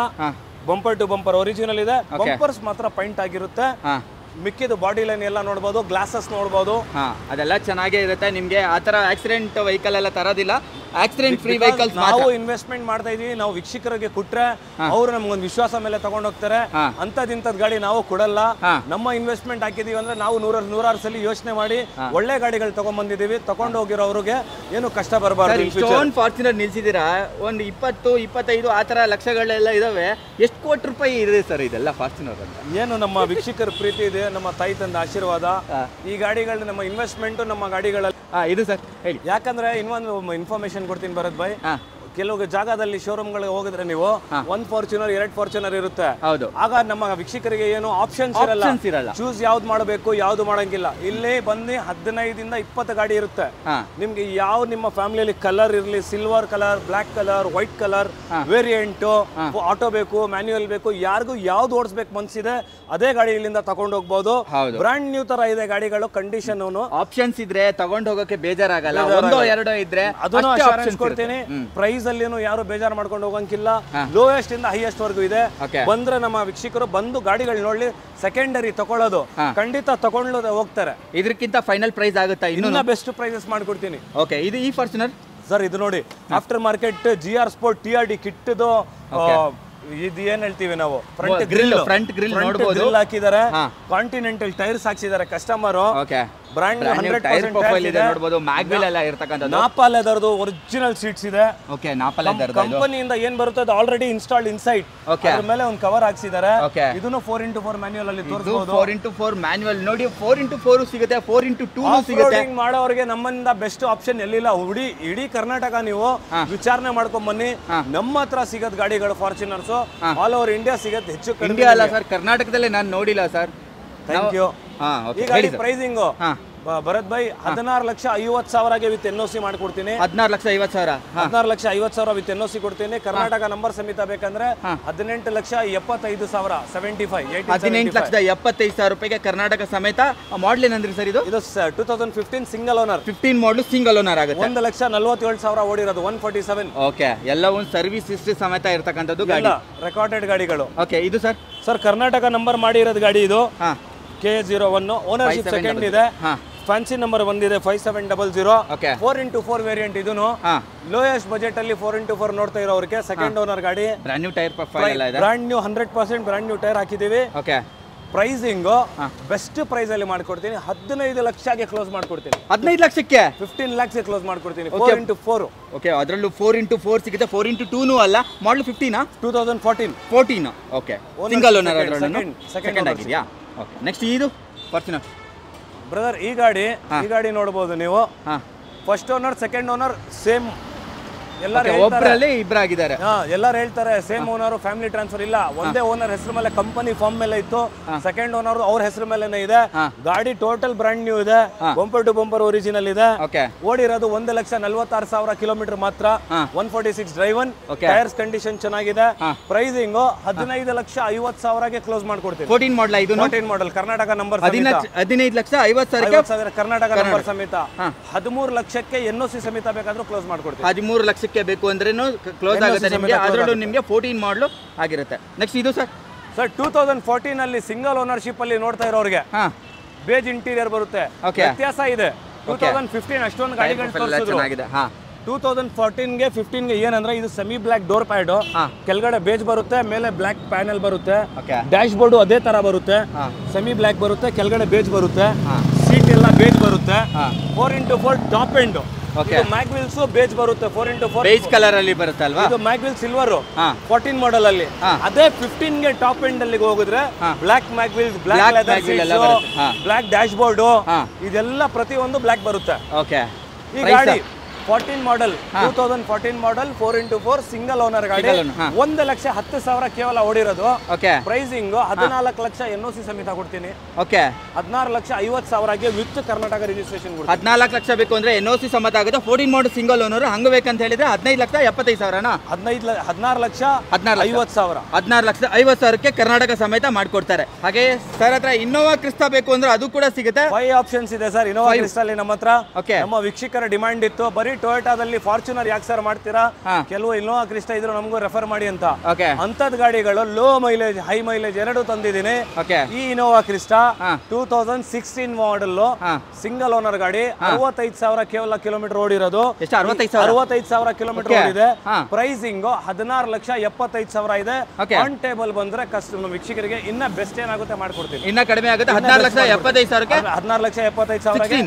ಬಂಪರ್ ಟು ಬಂಪರ್ ಒರಿಜಿನಲ್ ಇದೆ ಬಂಪರ್ಸ್ ಮಾತ್ರ ಪೈಂಟ್ ಆಗಿರುತ್ತೆ ಮಿಕ್ಕಿದ ಬಾಡಿ ಲೈನ್ ಎಲ್ಲ ನೋಡಬಹುದು ಗ್ಲಾಸಸ್ ನೋಡಬಹುದು ಅದೆಲ್ಲ ಚೆನ್ನಾಗೇ ಇರುತ್ತೆ ನಿಮಗೆ ಆ ತರ ಆಕ್ಸಿಡೆಂಟ್ ವೆಹಿಕಲ್ ಎಲ್ಲ ತರೋದಿಲ್ಲ ಆಕ್ಸಿಡೆಂಟ್ ಫ್ರೀ ವೆಹಿಕಲ್ಸ್ ನಾವು ಇನ್ವೆಸ್ಟ್ಮೆಂಟ್ ಮಾಡ್ತಾ ಇದೀವಿ ನಾವು ವೀಕ್ಷಕರಿಗೆ ಕೊಟ್ರೆ ಅವರು ನಮ್ಗೊಂದು ವಿಶ್ವಾಸ ಮೇಲೆ ತಗೊಂಡು ಹೋಗ್ತಾರೆ ಅಂತದಿಂತದ್ ಗಾಡಿ ನಾವು ಕೊಡಲ್ಲ ನಮ್ಮ ಇನ್ವೆಸ್ಟ್ಮೆಂಟ್ ಹಾಕಿದೀವಿ ಅಂದ್ರೆ ನಾವು ನೂರಾರು ಸಲ ಯೋಚನೆ ಮಾಡಿ ಒಳ್ಳೆ ಗಾಡಿಗಳು ತಗೊಂಡ್ ಬಂದಿದೀವಿ ತಗೊಂಡು ಹೋಗಿರೋರಿಗೆ ಏನು ಕಷ್ಟ ಬರಬಾರ್ದು ಫಾರ್ಚುನರ್ ನಿಲ್ಸಿದೀರಾ ಒಂದು 20-25 ಆ ತರ ಲಕ್ಷಗಳೆಲ್ಲ ಇದಾವೆ ಎಷ್ಟು ಕೋಟಿ ರೂಪಾಯಿ ಇದೆ ಸರ್ ಇದೆಲ್ಲ ಫಾರ್ಚುನರ್ ಅಂತ ಏನು ನಮ್ಮ ವೀಕ್ಷಕರ ಪ್ರೀತಿ ಇದೆ ನಮ್ಮ ತಾಯಿ ತಂದ ಆಶೀರ್ವಾದ ಈ ಗಾಡಿಗಳು ನಮ್ಮ ಇನ್ವೆಸ್ಟ್ಮೆಂಟ್ ನಮ್ಮ ಗಾಡಿಗಳಲ್ಲಿ ಇದು ಸರ್ ಹೇಳಿ ಯಾಕಂದ್ರೆ ಇನ್ನೊಂದು ಇನ್ಫಾರ್ಮೇಶನ್ ಕೊಡ್ತೀನಿ ಭರತ್ ಭಾಯ್ ಕೆಲವು ಜಾಗದಲ್ಲಿ ಶೋರೂಮ್ ಗಳಿಗೆ ಹೋಗಿದ್ರೆ ನೀವು 1 ಫಾರ್ಚುನರ್ 2 ಫಾರ್ಚುನರ್ ಇರುತ್ತೆ ಆಗ ನಮ್ಮ ವೀಕ್ಷಕರಿಗೆ ಏನು ಆಪ್ಷನ್ಸ್ ಇರಲ್ಲ ಚೂಸ್ ಯಾವ್ದು ಮಾಡಬೇಕು ಯಾವ್ದು ಮಾಡಂಗಿಲ್ಲ ಇಲ್ಲೇ ಬಂದು 15-20 ಗಾಡಿ ಇರುತ್ತೆ ನಿಮ್ಗೆ ಯಾವ ನಿಮ್ಮ ಫ್ಯಾಮಿಲಿಯಲ್ಲಿ ಕಲರ್ ಇರ್ಲಿ silver colour black colour white colour variant auto ಬೇಕು ಮ್ಯಾನ್ಯುಯಲ್ ಬೇಕು ಯಾರಿಗೂ ಯಾವ್ದು ಓಡಿಸ್ಬೇಕು ಮನ್ಸಿದೆ ಅದೇ ಗಾಡಿ ಇಲ್ಲಿಂದ ತಗೊಂಡು ಹೋಗ್ಬೋದು ಬ್ರಾಂಡ್ ನ್ಯೂ ತರ ಇದೆ ಗಾಡಿಗಳು ಕಂಡೀಷನ್ ಆಪ್ಷನ್ಸ್ ಇದ್ರೆ ತಗೊಂಡು ಹೋಗಕ್ಕೆ ಬೇಜಾರಾಗಲ್ಲ ಒಂದೋ ಎರಡೋ ಇದ್ರೆ ಅದನ್ನು ಅಶ್ಯೂರೆನ್ಸ್ ಕೊಡ್ತೀನಿ ಪ್ರೈಸ್ ಅಲ್ಲಿ ಯಾರು ಬೇಜಾರು ಮಾಡ್ಕೊಂಡು ಹೋಗಂಗಿಲ್ಲ ಲೋಯೆಸ್ಟ್ ಇಂದ ಹೈಯೆಸ್ಟ್ ವರ್ಗು ಇದೆ ಬಂದ್ರೆ ನಮ್ಮ ವೀಕ್ಷಕರು ಬಂದು ಗಾಡಿಗಳು ನೋಡ್ಲಿ ಸೆಕೆಂಡರಿ ತಗೊಳ್ಳೋದು ಖಂಡಿತ ತಗೊಂಡು ಹೋಗ್ತಾರೆ ಇದಕ್ಕಿಂತ ಫೈನಲ್ ಪ್ರೈಸ್ ಆಗುತ್ತಾ ಇನ್ನೂ ಬೆಸ್ಟ್ ಪ್ರೈಸಸ್ ಮಾಡ್ಕೊಡ್ತೀನಿ ಓಕೆ ಇದು ಈ ಫಾರ್ಚುನರ್ ಸರ್ ಇದು ನೋಡಿ after market GR sport TRD ಕಿಟ್ದು ಇದು ಏನ್ ಹೇಳ್ತೀವಿ ನಾವು ಫ್ರಂಟ್ ಗ್ರಿಲ್ ನೋಡಬಹುದು ಹಾಕಿದ್ದಾರೆ ಕಾಂಟಿನೆಂಟಲ್ ಟೈರ್ಸ್ ಹಾಕ್ಸಿದ್ದಾರೆ ಕಸ್ಟಮರ್ ಬ್ರಾಂಡ್ 100% ಪ್ರೊಫೈಲ್ ಇದೆ ನೋಡಬಹುದು ಮ್ಯಾಗ್ವಿಲ್ ಎಲ್ಲ ಇರತಕ್ಕಂತದ್ದು ನಾಪಾ ಲೆದರ್ದು ಒರಿಜಿನಲ್ ಸೀಟ್ಸ್ ಇದೆ ಓಕೆ ನಾಪಾ ಲೆದರ್ ಕಂಪನಿಯಿಂದ ಏನ್ ಬರುತ್ತೆ ಅದು ಆಲ್ರೆಡಿ ಇನ್ಸ್ಟಾಲ್ಡ್ ಇನ್ಸೈಡ್ ಅದರ ಮೇಲೆ ಒಂದು ಕವರ್ ಹಾಕ್ಸಿದ್ದಾರೆ ಇದನ್ನು 4x4 ಮ್ಯಾನ್ಯುಯಲ್ ಅಲ್ಲಿ ತೋರಿಸಬಹುದು 4x4 ಮ್ಯಾನ್ಯುಯಲ್ ನೋಡಿ 4x4 ಸಿಗುತ್ತೆ 4x2 ಸಿಗುತ್ತೆ ಮಾಡೋರಿಗೆ ನಮ್ಮಿಂದ ಬೆಸ್ಟ್ ಆಪ್ಷನ್ ಎಲ್ಲಿಲ್ಲ ಇಡೀ ಕರ್ನಾಟಕ ನೀವು ವಿಚಾರಣೆ ಮಾಡ್ಕೊಂಡ್ ಬನ್ನಿ ನಮ್ಮ ಹತ್ರ ಸಿಗತ್ ಗಾಡಿಗಳು ಫಾರ್ಚುನರ್ಸ್ ಆಲ್ ಓವರ್ ಇಂಡಿಯಾ ಸಿಗತ್ತೆ ಹೆಚ್ಚು ಇಂಡಿಯಾ ಅಲ್ಲ ಸರ್ ಕರ್ನಾಟಕದಲ್ಲೇ ನಾನು ನೋಡಿಲ್ಲ ಸರ್ ಥ್ಯಾಂಕ್ ಯು ಈಗ pricing Bharat bhai 16,50,000 with NOC ಮಾಡ್ಕೊಡ್ತೀನಿ 16,50,000 16,50,000 ವಿತ್ NOC ಕೊಡ್ತೀನಿ ಕರ್ನಾಟಕ ನಂಬರ್ ಸಮೇತ ಬೇಕಂದ್ರೆ 18,75,000 18,75,000 ರೂಪಾಯಿಗೆ ಕರ್ನಾಟಕ ಸಮೇತ ಮಾಡಲ್ ಏನಂದ್ರಿ ಸರ್ ಇದು 2015 single owner 15 model single owner ಆಗುತ್ತೆ 1,47,000 ಓಡಿರೋದು 147 ಓಕೆ ಎಲ್ಲ ಒಂದು ಸರ್ವಿಸ್ ಹಿಸ್ಟ್ರಿ ಸಮೇತ ಇರತಕ್ಕಂತದ್ದು ಗಾಡಿ ರೆಕಾರ್ಡೆಡ್ ಗಾಡಿಗಳು ಓಕೆ ಇದು ಸರ್ ಕರ್ನಾಟಕ ನಂಬರ್ ಮಾಡಿರೋದು ಗಾಡಿ ಇದು K01 ಓನರ್ಶಿಪ್ ಸೆಕೆಂಡ್ ಇದೆ ಫ್ಯಾನ್ಸಿ ನಂಬರ್ ಬಂದಿದೆ 5700 4x4 ವೇರಿಯಂಟ್ ಇದೂನು ಲೋಯೆಸ್ಟ್ ಬಜೆಟ್ ಅಲ್ಲಿ 4x4 ನೋಡ್ತಾ ಇರೋರಿಗೆ ಸೆಕೆಂಡ್ ಓನರ್ ಗಾಡಿ ಬ್ರಾಂಡ್ ನ್ಯೂ ಟೈರ್ ಪ್ರೊಫೈಲ್ ಎಲ್ಲ ಇದೆ brand new 100% brand new tyre ಹಾಕಿದೀವಿ ಓಕೆ ಪ್ರೈಸಿಂಗ್ ಬೆಸ್ಟ್ ಪ್ರೈಸ್ ಅಲ್ಲಿ ಮಾಡ್ಕೊಡ್ತೀನಿ 15 ಲಕ್ಷಕ್ಕೆ ಕ್ಲೋಸ್ ಮಾಡ್ಕೊಡ್ತೀನಿ 15 ಲಕ್ಷಕ್ಕೆ 15 lakhs ಕ್ಲೋಸ್ ಮಾಡ್ಕೊಡ್ತೀನಿ 4x4 ಓಕೆ ಅದರಲ್ಲೂ 4x4 ಸಿಗುತ್ತೆ 4x2 ಅಲ್ಲ ಮಾಡಲ್ 2014 ಓಕೆ ಸಿಂಗಲ್ ಓನರ್ ಅದರಲ್ಲೂ ಸೆಕೆಂಡ್ ಆಗಿದೆಯಾ ಓಕೆ ನೆಕ್ಸ್ಟ್ ಇದು ಫಾರ್ಚುನರ್ ಬ್ರದರ್ ಈ ಗಾಡಿ ನೋಡಬಹುದು ನೀವು first owner second owner same ಒಬ್ಬರಲ್ಲಿ ಇಬ್ಬರಾಗಿದ್ದಾರೆ. ಎಲ್ಲರೂ ಹೇಳ್ತಾರೆ ಸೇಮ್ ಓನರ್ ಫ್ಯಾಮಿಲಿ ಟ್ರಾನ್ಸ್ಫರ್ ಇಲ್ಲ, ಒಂದೇ ಓನರ್ ಹೆಸರು ಮೇಲೆ ಕಂಪನಿ ಫಾರ್ಮ್ ಮೇಲೆ ಇತ್ತು, ಸೆಕೆಂಡ್ ಓನರ್ ಅವ್ರ ಹೆಸರು ಮೇಲೆನೇ ಇದೆ. ಗಾಡಿ ಟೋಟಲ್ ಬ್ರಾಂಡ್ ನ್ಯೂ ಇದೆ, ಬಂಪರ್ ಟು ಬಂಪರ್ ಒರಿಜಿನಲ್ ಇದೆ. ಓಡಿರೋದು 1,46,000 ಕಿಲೋಮೀಟರ್ ಮಾತ್ರ. 146 ಡ್ರೈವನ್, ಟೈರ್ಸ್ ಕಂಡೀಷನ್ ಚೆನ್ನಾಗಿದೆ. ಪ್ರೈಸಿಂಗ್ 15,50,000ಗೆ ಕ್ಲೋಸ್ ಮಾಡ್ಕೊಡ್ತೀವಿ. 14 ಮಾಡಲ್ ಇದು, 14 ಮಾಡಲ್, ಕರ್ನಾಟಕ ನಂಬರ್ 15,50,000 ಕರ್ನಾಟಕ ನಂಬರ್ ಸಮೇತ. 13 ಲಕ್ಷಕ್ಕೆ NOC ಸಮೇತ ಬೇಕಾದ್ರೂ ಕ್ಲೋಸ್ ಮಾಡ್ಕೊಡ್ತೀವಿ. 13 ಲಕ್ಷಕ್ಕೆ ಬೇಕು ಅಂದ್ರೇನು ಕ್ಲೋಸ್ ಆಗುತ್ತೆ ನಿಮಗೆ. ಅದರಲ್ಲೂ ನಿಮಗೆ 14 ಮಾಡಲು ಆಗಿರುತ್ತೆ. ನೆಕ್ಸ್ಟ್ ಇದು ಸರ್ 2014 ಅಲ್ಲಿ ಸಿಂಗಲ್ ಓನರ್ಶಿಪ್ ಅಲ್ಲಿ ನೋಡ್ತಾ ಇರೋರಿಗೆ ಬೇಜ್ ಇಂಟೀರಿಯರ್ ಬರುತ್ತೆ. ವ್ಯತ್ಯಾಸ ಇದೆ. 2015 ಅಷ್ಟೊಂದು ಗಾಡಿಗಳು ತೋರಿಸಿದ್ರು. 2014ಗೆ 15ಗೆ ಏನಂದ್ರೆ ಇದು ಸೆಮಿ ಬ್ಲಾಕ್ ಡೋರ್ ಪ್ಯಾಡ್, ಕೆಳಗಡೆ ಬೇಜ್ ಬರುತ್ತೆ, ಮೇಲೆ ಬ್ಲಾಕ್ ಪ್ಯಾನೆಲ್ ಬರುತ್ತೆ. ಡ್ಯಾಶ್ ಬೋರ್ಡ್ ಅದೇ ತರ ಬರುತ್ತೆ, ಸೆಮಿ ಬ್ಲಾಕ್ ಬರುತ್ತೆ, ಕೆಳಗಡೆ ಬೇಜ್ ಬರುತ್ತೆ, ಸೀಟ್ ಎಲ್ಲ ಬೇಜ್ ಬರುತ್ತೆ. 4x4 top end. Mag wheels beige ಬರುತ್ತೆ, 4x4 ಬೇಜ್ ಕಲರ್ ಅಲ್ಲಿ ಬರುತ್ತೆ ಅಲ್ವಾ. ಇದು ಮ್ಯಾಗ್ ವೀಲ್ ಸಿಲ್ವರ್ 14 ಮಾಡೆಲ್ ಅಲ್ಲಿ. ಅದೇ 15ಗೆ ಟಾಪ್ ಎಂಡ್ ಅಲ್ಲಿ ಹೋಗಿದ್ರೆ black mag wheels, black leather seats, black dashboard, ಇದೆಲ್ಲ ಪ್ರತಿಯೊಂದು ಬ್ಲಾಕ್ ಬರುತ್ತೆ. ಈ ಗಾಡಿ 14 model, 2014 model, 4x4 single owner ಗಾಡಿ. 1,10,000 ಕೇವಲ ಓಡಿರೋದು. ಪ್ರೈಸಿಂಗ್ 14 ಲಕ್ಷ NOC ಸಮೇತ ಕೊಡ್ತೀನಿ. 16,50,000ಗೆ ವಿತ್ ಕರ್ನಾಟಕ ರಿಜಿಸ್ಟ್ರೇಷನ್. 14 ಲಕ್ಷ ಬೇಕು ಅಂದ್ರೆ NOC ಸಮೇತ ಆಗುತ್ತೆ. 14 ಮಾಡೆಲ್ ಸಿಂಗಲ್ ಓನರ್ ಹಂಗ ಬೇಕಂತ ಹೇಳಿದ್ರೆ 15,75,000 16,50,000 16,50,000ಕ್ಕೆ ಕರ್ನಾಟಕ ಸಮೇತ ಮಾಡ್ಕೊಡ್ತಾರೆ. ಹಾಗೆ ಸರ್ ಹತ್ರ ಇನ್ನೋವಾ ಕ್ರಿಸ್ಟಾ ಬೇಕು ಅಂದ್ರೆ ಅದು ಕೂಡ ಸಿಗುತ್ತೆ. 5 ಆಪ್ಷನ್ಸ್ ಇದೆ ಸರ್ ಇನ್ನೋವಾ ಕ್ರಿಸ್ಟಾ ಅಲ್ಲಿ ನಮ್ಮ ಹತ್ರ. ನಮ್ಮ ವೀಕ್ಷಕರ ಡಿಮಾಂಡ್ ಇತ್ತು, ಬರೀ ಟೊಯೋಟಾದಲ್ಲಿ ಫಾರ್ಚುನರ್ ಯಾಕೆ ಸರ್ ಮಾಡ್ತೀರಾ, ಕೆಲವು ಇನ್ನೋವಾ ಕ್ರಿಸ್ಟಾ ಇದ್ರು ನಮಗೂ ರೆಫರ್ ಮಾಡಿ ಅಂತ. ಅಂತದ್ ಗಾಡಿಗಳು ಲೋ ಮೈಲೇಜ್ ಹೈ ಮೈಲೇಜ್ ಎರಡು ತಂದಿದ್ದೀನಿ. ಈ Innova Crysta 2016 model single owner ಗಾಡಿ, 65,000 ಕೇವಲ ಕಿಲೋಮೀಟರ್ ಓಡಿರೋದು. 65,000 ಕಿಲೋಮೀಟರ್ ಓಡಿದೆ. ಪ್ರೈಸಿಂಗ್ 16,75,000 ಇದೆ. ಆನ್ ಟೇಬಲ್ ಬಂದ್ರೆ ಕಸ್ಟಮರ್ ವೀಕ್ಷಕರಿಗೆ ಇನ್ನ ಬೆಸ್ಟ್ ಏನಾಗುತ್ತೆ ಮಾಡ್ಕೊಡ್ತೀನಿ, ಇನ್ನ ಕಡಿಮೆ ಆಗುತ್ತೆ. 16,75,000ಕ್ಕೆ 16,75,000ಗೆ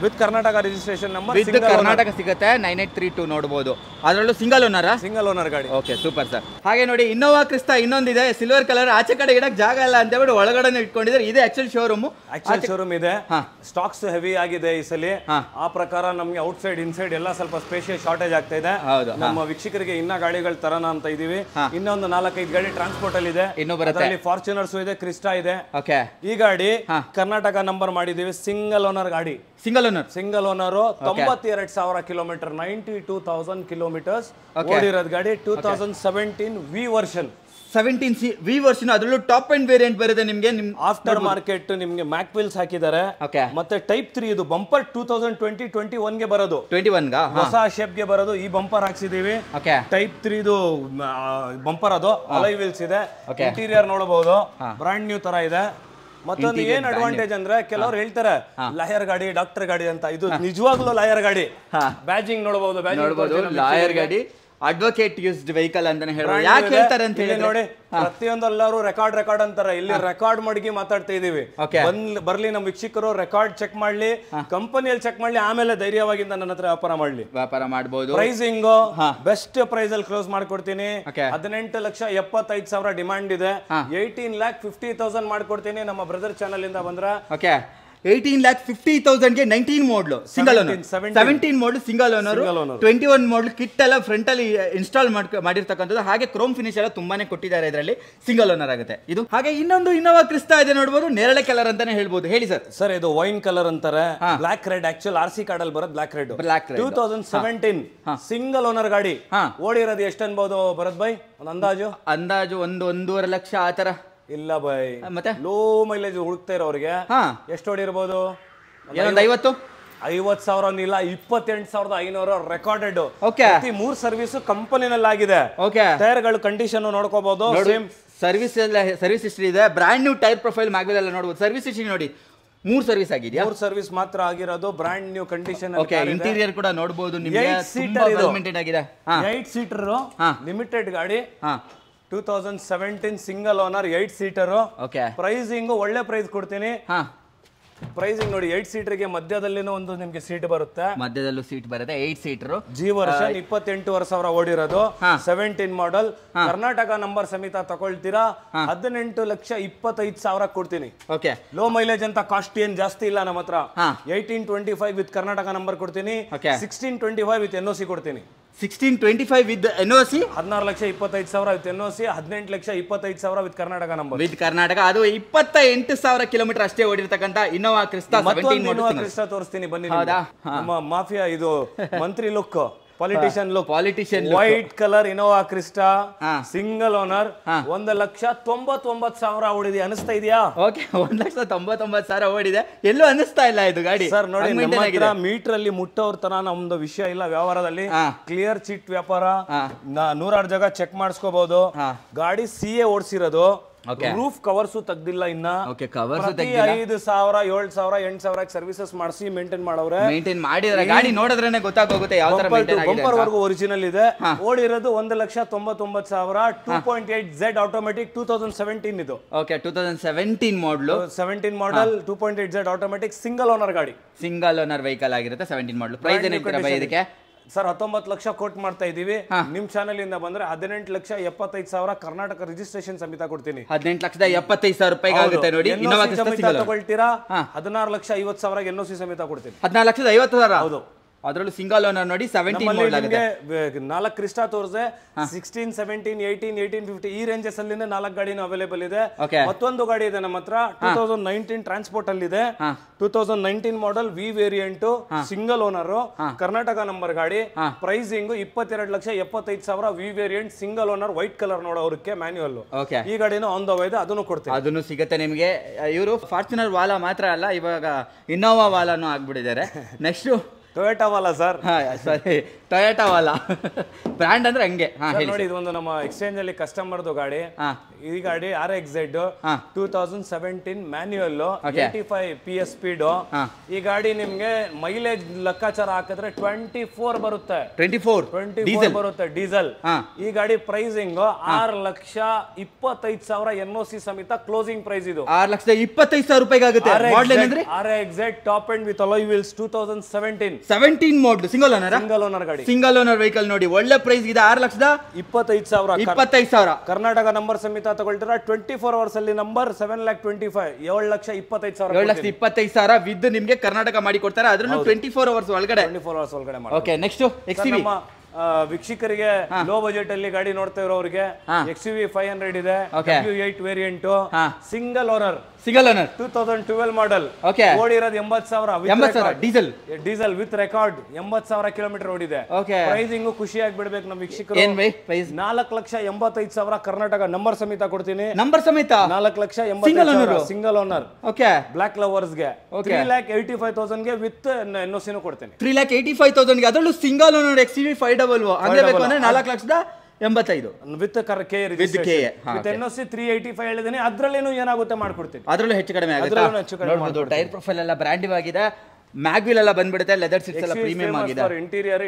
with Karnataka registration number, with Karnataka ಸಿಗುತ್ತೆ. 9832 ನೋಡಬಹುದು. ಅದರಲ್ಲೂ ಸಿಂಗಲ್ ಓನರ್ ಗಾಡಿ. Okay super sir. ಹಾಗೆ ನೋಡಿ ಇನ್ನೋವಾ ಕ್ರಿಸ್ಟಾ ಇನ್ನೊಂದಿದೆ, ಸಿಲ್ವರ್ ಕಲರ್. ಆಚೆ ಕಡೆ ಇಡಕ್ ಜಾಗ ಇಲ್ಲ ಅಂತ ಹೇಳ್ಬಿಟ್ಟು ಒಳಗಡೆ ಇಟ್ಕೊಂಡಿದ್ದಾರೆ. ಇದೆ ಆಕ್ಚುಲ್ ಶೋರೂಮ್ ಇದೆ. ಸ್ಟಾಕ್ಸ್ ಹೆವಿ ಆಗಿದೆ ಈ ಸಲ. ಆ ಪ್ರಕಾರ ನಮ್ಗೆ ಔಟ್ ಸೈಡ್ ಇನ್ಸೈಡ್ ಎಲ್ಲ ಸ್ವಲ್ಪ ಸ್ಪೇಷಿಯಸ್ ಶಾರ್ಟೇಜ್ ಆಗ್ತಾ ಇದೆ. ನಮ್ಮ ವೀಕ್ಷಕರಿಗೆ ಇನ್ನ ಗಾಡಿಗಳು ತರೋಣ ಅಂತ ಇದೀವಿ. ಇನ್ನೊಂದು 4-5 ಗಾಡಿ ಟ್ರಾನ್ಸ್ಪೋರ್ಟ್ ಅಲ್ಲಿ ಇದೆ. ಫಾರ್ಚುನರ್ಸ್ ಇದೆ, ಕ್ರಿಸ್ಟಾ ಇದೆ. ಈ ಗಾಡಿ ಕರ್ನಾಟಕ ನಂಬರ್ ಮಾಡಿದೀವಿ. ಸಿಂಗಲ್ ಓನರ್ ಗಾಡಿ, ಸಿಂಗಲ್ ಓನರ್ 92,000 ಕಿಲೋಮೀಟರ್, 92,000 ಕಿಲೋಮೀಟರ್ಸ್ ಓಡಿರೋದು ಗಾಡಿ. 2017 ವಿ ವರ್ಷನ್, 17 ವಿ ವರ್ಷನ್. ಅದರಲ್ಲೂ ಟಾಪ್ ಅಂಡ್ ವೇರಿಯಂಟ್ ಬರುತ್ತೆ ನಿಮಗೆ. ಆಫ್ಟರ್ ಮಾರ್ಕೆಟ್ ನಿಮಗೆ ಮ್ಯಾಕ್ ವೀಲ್ಸ್ ಹಾಕಿದ್ದಾರೆ. ಮತ್ತೆ ಟೈಪ್ 3 ಇದು ಬಂಪರ್ 2020-21 ಗೆ ಬರೋದು. 21 ಹೊಸ ಶೇಪ್ ಗೆ ಬರೋದು. ಈ ಬಂಪರ್ ಹಾಕ್ಸಿದೀವಿ. ಟೈಪ್ 3 ಇದು ಬಂಪರ್, ಅದು ಅಲೈ ವೀಲ್ಸ್ ಇದೆ. ಇಂಟೀರಿಯರ್ ನೋಡಬಹುದು, ಬ್ರಾಂಡ್ ನ್ಯೂ ತರ ಇದೆ. ಮತ್ತೊಂದು ಏನ್ ಅಡ್ವಾಂಟೇಜ್ ಅಂದ್ರೆ ಕೆಲವರು ಹೇಳ್ತಾರೆ ಲಾಯರ್ ಗಾಡಿ, ಡಾಕ್ಟರ್ ಗಾಡಿ ಅಂತ. ಇದು ನಿಜವಾಗ್ಲೂ ಲಾಯರ್ ಗಾಡಿ. ಬ್ಯಾಜಿಂಗ್ ನೋಡಬಹುದು, ಲಾಯರ್ ಗಾಡಿ, ಅಡ್ವೊಕೇಟ್ ಯೂಸ್ಡ್ ವೆಹಿಕಲ್ ಅಂತಾನೆ ಹೇಳ್ತಾರೆ. ಯಾಕೆ ಹೇಳ್ತಾರೆ ಅಂತ ಹೇಳಿ ನೋಡಿ, ಪ್ರತಿಯೊಂದೆಲ್ಲರೂ ರೆಕಾರ್ಡ್ ಅಂತಾರೆ. ಇಲ್ಲಿ ರೆಕಾರ್ಡ್ ಮಡಗಿ ಮಾತಾಡ್ತಾ ಇದೀವಿ. ಬರ್ಲಿ ನಮ್ಮ ವೀಕ್ಷಕರು ರೆಕಾರ್ಡ್ ಚೆಕ್ ಮಾಡ್ಲಿ, ಕಂಪನಿಯಲ್ಲಿ ಚೆಕ್ ಮಾಡ್ಲಿ, ಆಮೇಲೆ ಧೈರ್ಯವಾಗಿ ನನ್ನ ಹತ್ರ ವ್ಯಾಪಾರ ಮಾಡಬಹುದು. ಪ್ರೈಸಿಂಗ್ ಬೆಸ್ಟ್ ಪ್ರೈಸ್ ಅಲ್ಲಿ ಕ್ಲೋಸ್ ಮಾಡ್ಕೊಡ್ತೀನಿ. 18,75,000 ಡಿಮಾಂಡ್ ಇದೆ. 18,50,000 ಮಾಡ್ಕೊಡ್ತೀನಿ ನಮ್ಮ ಬ್ರದರ್ ಚಾನಲ್ ಇಂದ ಬಂದ್ರ. 18,50,000ಗೆ 19 ಮಾಡಲು ಸಿಂಗಲ್ ಓನರ್, 17 ಮಾಡಲು ಸಿಂಗಲ್ ಓನರ್, 21 ಮಾಡಲು ಕಿಟ್ ಎಲ್ಲ ಫ್ರಂಟ್ ಅಲ್ಲಿ ಇನ್ಸ್ಟಾಲ್ ಮಾಡಿರ್ತಕ್ಕಂಥದ್ದು. ಹಾಗೆ ಕ್ರೋಮ್ ಫಿನಿಶ್ ಎಲ್ಲ ತುಂಬಾನೇ ಕೊಟ್ಟಿದ್ದಾರೆ. ಇದರಲ್ಲಿ ಸಿಂಗಲ್ ಓನರ್ ಆಗುತ್ತೆ ಇದು. ಹಾಗೆ ಇನ್ನೊಂದು ಇನ್ನೋವಾ ಕ್ರಿಸ್ಟಾ ಇದೆ ನೋಡಬಹುದು, ನೇರಳೆ ಕಲರ್ ಅಂತಾನೆ ಹೇಳ್ಬೋದು. ಹೇಳಿ ಸರ್. ಸರ್ ಇದು ವೈನ್ ಕಲರ್ ಅಂತಾರೆ, black red. Actual RC card ಅಲ್ಲಿ ಬರೋದು ಬ್ಲಾಕ್ ರೆಡ್. 2017 ಸಿಂಗಲ್ ಓನರ್ ಗಾಡಿ. ಓಡಿರೋದು ಎಷ್ಟು ಅನ್ಬೋದು ಭರತ್ ಭಾಯ್? ಅಂದಾಜು 1.5 ಲಕ್ಷ ಆತರ ಇಲ್ಲ ಬೈ. ಮತ್ತೆ ಲೋ ಮೈಲೇಜ್ ಹುಡುಕ್ತಾ ಇರೋರಿಗೆ ಎಷ್ಟು ಹೊಡಿರ್ಬೋದು? 50,000 ಇಲ್ಲ, 28,500 ರೆಕಾರ್ಡೆಡ್. ಪ್ರತಿ 3 ಸರ್ವಿಸ್ ಕಂಪನಿನಲ್ಲಿ ಆಗಿದೆ. ಟೈರ್ಗಳು ಕಂಡೀಷನ್ ನೋಡ್ಕೋಬಹುದು. ಸರ್ವಿಸ್ ಹಿಸ್ಟ್ರಿ ಇದೆ. Brand new tyre profile mag wheel ಎಲ್ಲ ನೋಡಬಹುದು. ಸರ್ವಿಸ್ ಹಿಸ್ಟ್ರಿ ನೋಡಿ, 3 ಸರ್ವಿಸ್ ಆಗಿದೆ. 3 ಸರ್ವಿಸ್ ಮಾತ್ರ ಆಗಿರೋದು, ಬ್ರಾಂಡ್ ನ್ಯೂ ಕಂಡೀಷನ್. ಇಂಟೀರಿಯರ್ ಕೂಡ ನೋಡಬಹುದು ನಿಮಗೆ. 8 ಸೀಟರ್ ಇದು, 8 ಸೀಟರ್ ಲಿಮಿಟೆಡ್ ಗಾಡಿ. 2017 ಸಿಂಗಲ್ ಓನರ್, 8 ಸೀಟರ್. ಪ್ರೈಸಿಂಗ್ ಒಳ್ಳೆ ಪ್ರೈಸ್ ಕೊಡ್ತೀನಿ. ಪ್ರೈಸಿಂಗ್ ನೋಡಿ, 8 ಸೀಟರ್ಗೆ ಮಧ್ಯದಲ್ಲಿನೂ ಒಂದು ನಿಮ್ಗೆ ಸೀಟ್ ಬರುತ್ತೆ. ಮಧ್ಯದಲ್ಲೂ ಸೀಟ್ ಬರುತ್ತೆ. 8 seater G version, 28,000 ಓಡಿರೋದು. 17 model, Karnataka number ಸಮೇತ ತಗೊಳ್ತೀರಾ. 18,25,000 ಕೊಡ್ತೀನಿ. ಲೋ ಮೈಲೇಜ್ ಅಂತ ಕಾಸ್ಟ್ ಏನ್ ಜಾಸ್ತಿ ಇಲ್ಲ ನಮ್ಮ ಹತ್ರ. 1825 ವಿತ್ ಕರ್ನಾಟಕ ನಂಬರ್ ಕೊಡ್ತೀನಿ. 1625 ವಿತ್ NOC ಕೊಡ್ತೀನಿ. 1625 with NOC 16,25,000 with NOC, 18,25,000 with Karnataka number. With Karnataka. ಅದು 28,000 ಕಿಲೋಮೀಟರ್ ಅಷ್ಟೇ ಓಡಿರ್ತಕ್ಕಂಥ ಇನ್ನೋವಾ ಕ್ರಿಸ್ಟಾ 17 ಇನ್ನೋವಾ ಕ್ರಿಸ್ಟಾ ತೋರಿಸ್ತೀನಿ ಬನ್ನಿ. ನಮ್ಮ ಮಾಫಿಯಾ ಇದು ಮಂತ್ರಿ look, politician white colour Innova Crysta single owner 1,99,000 ಓಡಿದೆ. ಅನಿಸ್ತಾ ಇದೆಯಾ? ಓಕೆ, 1,99,000 ಓಡಿದೆ. ಎಲ್ಲೂ ಅನಿಸ್ತಾ ಇಲ್ಲ ಇದು ಗಾಡಿ. ಸರ್ ನೋಡಿ, ಮೀಟರ್ ಅಲ್ಲಿ ಮುಟ್ಟೋರ್ ತರ ನಮ್ದು ವಿಷಯ ಇಲ್ಲ. ವ್ಯವಹಾರದಲ್ಲಿ ಕ್ಲಿಯರ್ ಚಿಟ್ ವ್ಯಾಪಾರ, 106 ಜಾಗ ಚೆಕ್ ಮಾಡಿಸ್ಕೋಬಹುದು. ಗಾಡಿ CA ಓಡಿಸಿರೋದು, ರೂಫ್ ಕವರ್ಸ್ ತೆಗ್ದಿಲ್ಲ ಇನ್ನ. 5,000, 7,000, 8,000 ಸರ್ವಿಸಸ್ ಮಾಡಿಸಿ ಮೇಂಟೈನ್ ಮಾಡವ್ರೆ. ಮೇಂಟೈನ್ ಮಾಡಿದ್ರೆ ಗಾಡಿ ನೋಡಿದ್ರೇನೆ ಗೊತ್ತಾಗೋಗುತ್ತೆ ಯಾವ ತರ ಮೇಂಟೈನ್ ಆಗಿದೆ. ಬಂಪರ್ ವರ್ಗು ಒರಿಜಿನಲ್ ಇದೆ. ಓಡಿರೋದು 1,99,000. 2.8Z ಆಟೋಮೆಟಿಕ್ 2017 ಇದು. ಓಕೆ, 2017 ಮಾಡಲ್. 17 ಮಾಡಲ್ 2.8Z ಆಟೋಮೆಟಿಕ್ ಸಿಂಗಲ್ ಓನರ್ ಗಾಡಿ. ಸಿಂಗಲ್ ಓನರ್ ವೆಹಿಕಲ್ ಆಗಿರುತ್ತೆ. 17 ಮಾಡಲ್. ಪ್ರೈಸ್ ಏನು ಹೇಳ್ತೀರಾ ಬೈ ಇದಕ್ಕೆ? ಸರ್ 19 ಲಕ್ಷ ಕೋಟ್ ಮಾಡ್ತಾ ಇದೀವಿ. ನಿಮ್ ಚಾನೆಲ್ ಇಂದ ಬಂದ್ರೆ 18,75,000 ಕರ್ನಾಟಕ ರಿಜಿಸ್ಟ್ರೇಷನ್ ಸಮೇತ ಕೊಡ್ತೀನಿ. 18,75,000 ರೂಪಾಯಿಗೆ ಆಗುತ್ತೆ ನೋಡಿ. ಇನ್ನೋವಾ ಕ್ರಿಸ್ಟಾ ಸಿಂಗಲ್ ತಗೊಳ್ತೀರಾ? 16,50,000 NOC ಸಮೇತ ಕೊಡ್ತೀನಿ. 14,50,000. ಹೌದು, ಅದರಲ್ಲೂ ಸಿಂಗಲ್ ಓನರ್ ನೋಡಿ. 17 ಮಾಡಲ್ ಆಗಿದೆ. 4 ಕ್ರಿಸ್ಟಾ ತೋರಿಸಿದೆ. 16, 17, 18, 1850 ಈ ರೇಂಜಸ್ ಅಲ್ಲಿ 4 ಗಾಡಿನೂ ಅವೈಲೇಬಲ್ ಇದೆ. ಮತ್ತೊಂದು ಗಾಡಿ ಇದೆ ನಮ್ಮ ಹತ್ರ 2019 ಟ್ರಾನ್ಸ್ಪೋರ್ಟ್ ಅಲ್ಲಿ ಇದೆ. 2019 model V variant single owner Karnataka number ಗಾಡಿ. Pricing 22,75,000 V variant single owner white colour ನೋಡೋರಕ್ಕೆ ಮ್ಯಾನ್ಯುಯಲ್. ಈ ಗಾಡಿನೂ ಆನ್ ದ ವೇ ಇದೆ, ಅದನ್ನು ಕೊಡ್ತೀನಿ. ಅದನ್ನು ಸಿಗುತ್ತೆ ನಿಮಗೆ. ಇವರು ಫಾರ್ಚುನರ್ ವಾಲಾ ಮಾತ್ರ ಅಲ್ಲ, ಇವಾಗ ಇನ್ನೋವಾ ವಾಲಾನು ಆಗ್ಬಿಟ್ಟಿದ್ದಾರೆ. ನೆಕ್ಸ್ಟ್ ಟೊಯೋಟಾ ವಾಲಾ ಸರ್. ಸಾರಿ, ಟೊಯೋಟಾ ವಾಲಾ ಬ್ರ್ಯಾಂಡ್ ಅಂದ್ರೆ ಹಂಗೆ. ನೋಡಿ, ಇದು ಒಂದು ನಮ್ಮ ಎಕ್ಸ್ಚೇಂಜ್ ಅಲ್ಲಿ ಕಸ್ಟಮರ್ದು ಗಾಡಿ. ಈ ಗಾಡಿ RXZ 2017 ಮ್ಯಾನ್ಯುಯಲ್ 85 PS ಸ್ಪೀಡ್. ಈ ಗಾಡಿ ನಿಮ್ಗೆ ಮೈಲೇಜ್ ಲೆಕ್ಕಾಚಾರ ಹಾಕಿದ್ರೆ 24 ಬರುತ್ತೆ. 24 ಬರುತ್ತೆ ಡೀಸೆಲ್. ಈ ಗಾಡಿ ಪ್ರೈಸಿಂಗ್ 6,25,000 NOC ಸಮೇತ ಕ್ಲೋಸಿಂಗ್ ಪ್ರೈಸ್. ಇದು 6,25,000 ರೂಪಾಯಿಗೆ ಆಗುತ್ತೆ. RXZ top end with alloy wheels 2017 model single owner ಗಾಡಿ. ಸಿಂಗಲ್ ಓನರ್ ವೆಹಿಕಲ್ ನೋಡಿ, ಒಳ್ಳೆ ಪ್ರೈಸ್ ಇದೆ. 6,25,000 ಕರ್ನಾಟಕ ನಂಬರ್ ಸಮೇತ ತಗೊಳ್ತೀರಾ. 24 ಅವರ್ಸ್ ಅಲ್ಲಿ ನಂಬರ್ 7,25,000 7,25,000 7,25,000 ವಿದ್ ನಿಮ್ಗೆ ಕರ್ನಾಟಕ ಮಾಡಿ ಕೊಡ್ತಾರೆ. ಅದನ್ನು 24 ಅವರ್ಸ್ ಒಳಗಡೆ. Okay, next XUV. ವೀಕ್ಷಕರಿಗೆ ಲೋ ಬಜೆಟ್ ಅಲ್ಲಿ ಗಾಡಿ ನೋಡ್ತಾ ಇರೋರಿಗೆ XUV 500 ಇದೆ. W8 variant single owner 2012 model. ಓಡಿರೋದು 80,000 ಡೀಸೆಲ್ ವಿತ್ ರೆಕಾರ್ಡ್. 80,000 ಕಿಲೋಮೀಟರ್ ಓಡಿದೆ. ಪ್ರೈಸಿಂಗ್ ಖುಷಿಯಾಗಿ ಬಿಡ್ಬೇಕು ನಮ್ಮ ವೀಕ್ಷಕರು. 4,85,000 ಕರ್ನಾಟಕ ನಂಬರ್ ಸಮೇತ ಕೊಡ್ತೀನಿ. ನಂಬರ್ ಸಮೇತ 4,85,000 ಸಿಂಗಲ್ ಓನರ್. ಬ್ಲಾಕ್ ಲವರ್ಸ್ ಗೆ 3,85,000 ಗೆ ವಿತ್ NOC ಕೊಡ್ತೀನಿ. 3,85,000 ಗೆ, ಅದರಲ್ಲೂ ಸಿಂಗಲ್ ಓನರ್ XUV 500 ಅಂದ್ರೆ ಬೇಕು ಅಂದ್ರೆ 4,85,000 ವಿತ್ NOC 385 ಹೇಳಿದೀನಿ. ಅದ್ರಲ್ಲೇನು ಏನಾಗುತ್ತೆ ಮಾಡ್ಕೊಡ್ತೀನಿ. ಅದರಲ್ಲೂ ಹೆಚ್ಚು ಕಡಿಮೆ ಆಗುತ್ತೆ. ಟೈರ್ ಪ್ರೊಫೈಲ್ ಎಲ್ಲ ಬ್ರ್ಯಾಂಡ್ ಆಗಿದೆ. ಮ್ಯಾಗ್ವಿಲ್ ಎಲ್ಲ ಬಂದ್ಬಿಡುತ್ತೆ. ಲೆದರ್ ಸೀಟ್ಸ್ ಎಲ್ಲ ಪ್ರೀಮಿಯಂ ಆಗಿದೆ. Interior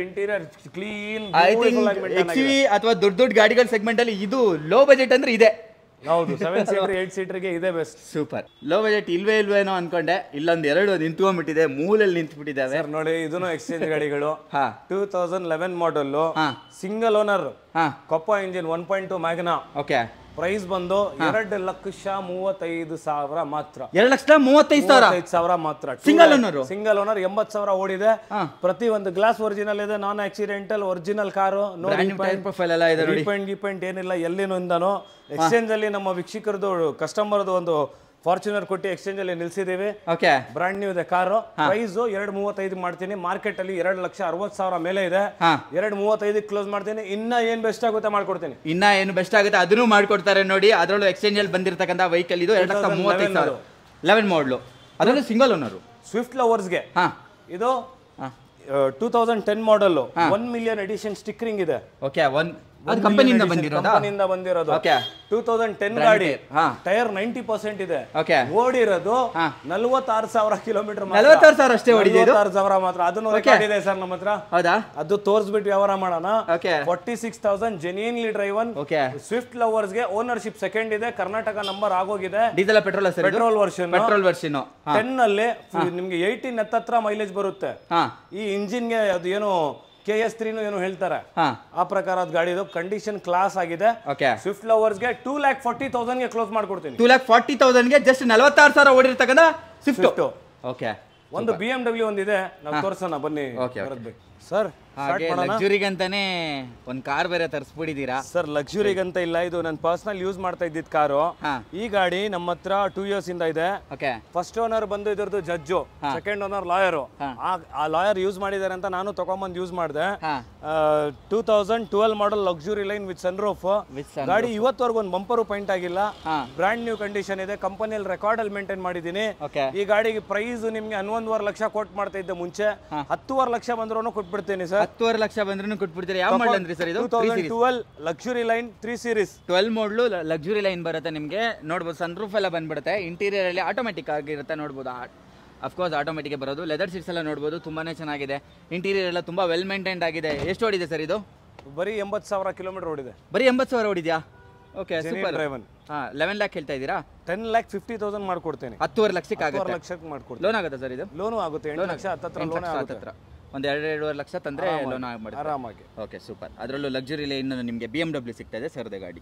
clean. I think XUV ಅಥವಾ ದೊಡ್ಡ ಗಾಡಿಗಳ ಸೆಗ್ಮೆಂಟ್ ಅಲ್ಲಿ ಇದು ಲೋ ಬಜೆಟ್ ಅಂದ್ರೆ ಇದೆ. ಹೌದು, 7 ಸೀಟರ್ 8 ಸೀಟರ್ಗೆ ಇದೆ ಬೆಸ್ಟ್. ಸೂಪರ್. ಲೋ ಬಜೆಟ್ ಇಲ್ವೇನೋ ಅನ್ಕೊಂಡೆ, ಇಲ್ಲೊಂದು 2 ನಿಂತ್ಕೊಂಡ್ಬಿಟ್ಟಿದೆ, ಮೂಲೆಯಲ್ಲಿ ನಿಂತ್ಬಿಟ್ಟಿದ್ದಾವೆ. ನೋಡಿ, ಇದನ್ನು ಎಕ್ಸ್ಚೇಂಜ್ ಗಾಡಿಗಳು. 2011 model single owner Kappa engine 1.2 Magna. Price ಬಂದು 2,35,000 ಮಾತ್ರ. 2,35,000 ಮಾತ್ರ. ಸಿಂಗಲ್ ಓನರ್ 80,000 ಓಡಿದೆ. ಪ್ರತಿ ಒಂದು ಗ್ಲಾಸ್ ಒರಿಜಿನಲ್ ಇದೆ, ನಾನ್ ಆಕ್ಸಿಡೆಂಟಲ್ ಒರಿಜಿನಲ್ ಕಾರು. ರಿಪೇಂಟ್ ಏನಿಲ್ಲ ಎಲ್ಲಿನೂ ಇಂದನು. ಎಕ್ಸ್ಚೇಂಜ್ ಅಲ್ಲಿ ನಮ್ಮ ವೀಕ್ಷಕರದು ಕಸ್ಟಮರ್ದು ಒಂದು ಫಾರ್ಚುನರ್ ಕೊಟ್ಟು ಎಕ್ಸ್ಚೇಂಜ್ ಅಲ್ಲಿ ನಿಲ್ಸಿದೀವಿ. ಬ್ರಾಂಡ್ ನ್ಯೂ ಇದೆ ಕಾರು. ಪ್ರೈಸ್ 2,35 ಮಾಡ್ತೀನಿ. ಮಾರ್ಕೆಟ್ ಅಲ್ಲಿ 2,60,000 ಮೇಲೆ ಇದೆ. 2,35 ಕ್ಲೋಸ್ ಮಾಡ್ತೀನಿ. ಇನ್ನ ಏನ್ ಬೆಸ್ಟ್ ಆಗುತ್ತೆ ಮಾಡ್ಕೊಡ್ತೀನಿ. ಇನ್ನ ಏನು ಬೆಸ್ಟ್ ಆಗುತ್ತೆ ಅದನ್ನು ಮಾಡ್ಕೊಡ್ತಾರೆ ನೋಡಿ. ಅದರಲ್ಲೂ ಎಕ್ಸ್ಚೇಂಜ್ ಅಲ್ಲಿ ಬಂದಿರತಕ್ಕಂತ ವೆಹಿಕಲ್ ಇದು 2,35,000 11 ಮಾಡಲು. ಅದರಲ್ಲೂ ಸಿಂಗಲ್ ಓನರ್. ಸ್ವಿಫ್ಟ್ ಲವರ್ಸ್ಗೆ ಇದು 2010 ಮಾಡಲ್ 1 ಮಿಲಿಯನ್ ಎಡಿಷನ್ ಸ್ಟಿಕ್ಕರಿಂಗ್ ಇದೆ. ಅದು ಕಂಪನಿಯಿಂದ ಬಂದಿರೋದು. 2010 ಗಾಡಿ. ಟೈರ್ 90% ಇದೆ. ಓಡಿರೋದು 46,000 ಕಿಲೋಮೀಟರ್. 46,000 ಅಷ್ಟೇ ಓಡಿದೆ. 46,000 ಮಾತ್ರ. ಅದನ್ನು ರೆಕಾರ್ಡ್ ಇದೆ ಸರ್ ನಮ್ಮ ಹತ್ರ. ಅದು ತೋರಿಸ್ಬಿಟ್ಟು ವ್ಯವಹಾರ ಮಾಡೋಣ. 46,000 ಜೆನ್ಯೂನ್ಲಿ ಡ್ರೈವನ್. ಸ್ವಿಫ್ಟ್ ಲವರ್ಸ್ ಗೆ ಓನರ್ಶಿಪ್ ಸೆಕೆಂಡ್ ಇದೆ. ಕರ್ನಾಟಕ ನಂಬರ್ ಆಗೋಗಿದೆ. ಡೀಸೆಲ್ ಪೆಟ್ರೋಲ್ ವರ್ಷನ್ 10 ಅಲ್ಲಿ ನಿಮ್ಗೆ 18 ಹತ್ರ ಮೈಲೇಜ್ ಬರುತ್ತೆ. ಈ ಇಂಜಿನ್ ಗೆ ಅದು ಏನು KS3 ಏನು ಹೇಳ್ತಾರೆ, ಆ ಪ್ರಕಾರ ಗಾಡಿದು ಕಂಡೀಷನ್ ಕ್ಲಾಸ್ ಆಗಿದೆ. ಸ್ವಿಫ್ಟ್ ಲವರ್ಸ್ ಗೆ 2,40,000 ಗೆ ಕ್ಲೋಸ್ ಮಾಡ್ಕೊಡ್ತೀನಿ. 2,40,000 ಗೆ ಜಸ್ಟ್ 46,000 ಓಡಿರ್ತಕ್ಕಂಥ ಸ್ವಿಫ್ಟ್. ಒಂದು BMW ಒಂದಿದೆ, ನಾವು ತೋರ್ಸೋಣ ಬನ್ನಿ. ಸರ್ ಲಕ್ಸುರಿಗಂತಾನೆ ಒಂದ್ ಕಾರ್ ಬೇರೆ ತರಿಸ್ಬಿಟ್ಟಿದ್ದೀರಾ ಸರ್? ಲಕ್ಸುರಿಗಂತ ಇಲ್ಲ, ಇದು ನಾನು ಪರ್ಸನಲ್ ಯೂಸ್ ಮಾಡ್ತಾ ಇದ್ದಿದ್ ಕಾರು. ಈ ಗಾಡಿ ನಮ್ಮ ಹತ್ರ 2 years ಇಂದ ಇದೆ. ಫಸ್ಟ್ ಓನರ್ ಬಂದು ಇದ್ರದ್ದು ಜಡ್ಜು, ಸೆಕೆಂಡ್ ಓನರ್ ಲಾಯರು. ಆ ಲಾಯರ್ ಯೂಸ್ ಮಾಡಿದಾರೆ ಅಂತ ನಾನು ತಗೊಂಬಂದು ಯೂಸ್ ಮಾಡಿದೆ. 2012 model luxury line with sunroof ಗಾಡಿ. ಇವತ್ತವರೆಗೂ ಒಂದು ಬಂಪರು ಪಾಯಿಂಟ್ ಆಗಿಲ್ಲ, ಬ್ರಾಂಡ್ ನ್ಯೂ ಕಂಡೀಷನ್ ಇದೆ. ಕಂಪನಿಯಲ್ಲಿ ರೆಕಾರ್ಡ್ ಅಲ್ಲಿ ಮೇಂಟೈನ್ ಮಾಡಿದೀನಿ. ಈ ಗಾಡಿಗೆ ಪ್ರೈಸ್ ನಿಮ್ಗೆ 11.5 ಲಕ್ಷ ಕೊಟ್ಟು ಮಾಡ್ತಾ ಇದ್ದೆ ಮುಂಚೆ. 10.5 ಲಕ್ಷ ಬಂದ್ರೂ ಕೊಟ್ಬಿಡ್ತೀನಿ ಸರ್. 10.5 ಲಕ್ಷ ಬಂದ್ರೂ ಕೊಟ್ಬಿಡ್ತೀರಿ. ಯಾವ ಮಾಡಲ್ ಅಂದ್ರಿ ಸರ್ ಇದು? 2012 ಲಕ್ಸುರಿ ಲೈನ್ 3 ಸೀರೀಸ್ 12 ಮಾಡಲು ಲಕ್ಸುರಿ ಲೈನ್ ಬರುತ್ತೆ ನಿಮಗೆ. ನೋಡ್ಬೋದು ಸನ್ರೂಫ್ ಎಲ್ಲ ಬಂದ್ಬಿಡುತ್ತೆ. ಇಂಟೀರಿಯರ್ ಅಲ್ಲಿ ಆಟೋಮೆಟಿಕ್ ಆಗಿರುತ್ತೆ, ನೋಡ್ಬೋದು. ಅಫ್ಕೋರ್ಸ್ ಆಟೋಮೆಟಿಕ್ ಬರೋದು. ಲೆದರ್ ಸೀಟ್ಸ್ ಎಲ್ಲ ನೋಡ್ಬೋದು, ತುಂಬಾನೇ ಚೆನ್ನಾಗಿದೆ. ಇಂಟೀರಿಯರ್ ಎಲ್ಲ ತುಂಬಾ ವೆಲ್ ಮೇಂಟೈನ್ಡ್ ಆಗಿದೆ. ಎಷ್ಟು ಓಡಿದೆ ಸರ್ ಇದು? ಬರೀ 80,000 ಕಿಲೋಮೀಟರ್ ಓಡಿದೆ. ಬರೀ 80,000 ಓಡಿದ್ಯಾ? Okay, super. 11 ಲ್ಯಾಕ್ ಹೇಳ್ತಾ ಇದ್ದೀರಾ? 10,50,000 ಮಾಡ್ಕೊಡ್ತೇನೆ. 10.5 ಲಕ್ಷಕ್ಕೆ ಆಗುತ್ತೆ. 10 ಲಕ್ಷಕ್ಕೆ ಮಾಡ್ಕೊಡ್ತೀನಿ. ಲೋನ್ ಆಗುತ್ತೆ ಸರ್ ಇದು? ಲೋನು ಆಗುತ್ತೆ. 8 ಲಕ್ಷ ಹತ್ತತ್ರ ಲೋನ್ ಆಗುತ್ತೆ. ಒಂದು 2.5 ಲಕ್ಷ ತಂದ್ರೆ ಲೋನ್ ಆಗ್ಬಿಡುತ್ತೆ ಆರಾಮಾಗಿ. Okay, super. ಅದರಲ್ಲೂ ಲಕ್ಸುರಿ ಲೈನ್ ನಿಮಗೆ BMW ಸಿಗ್ತಾ ಇದೆ ಸರ್ದೇ ಗಾಡಿ.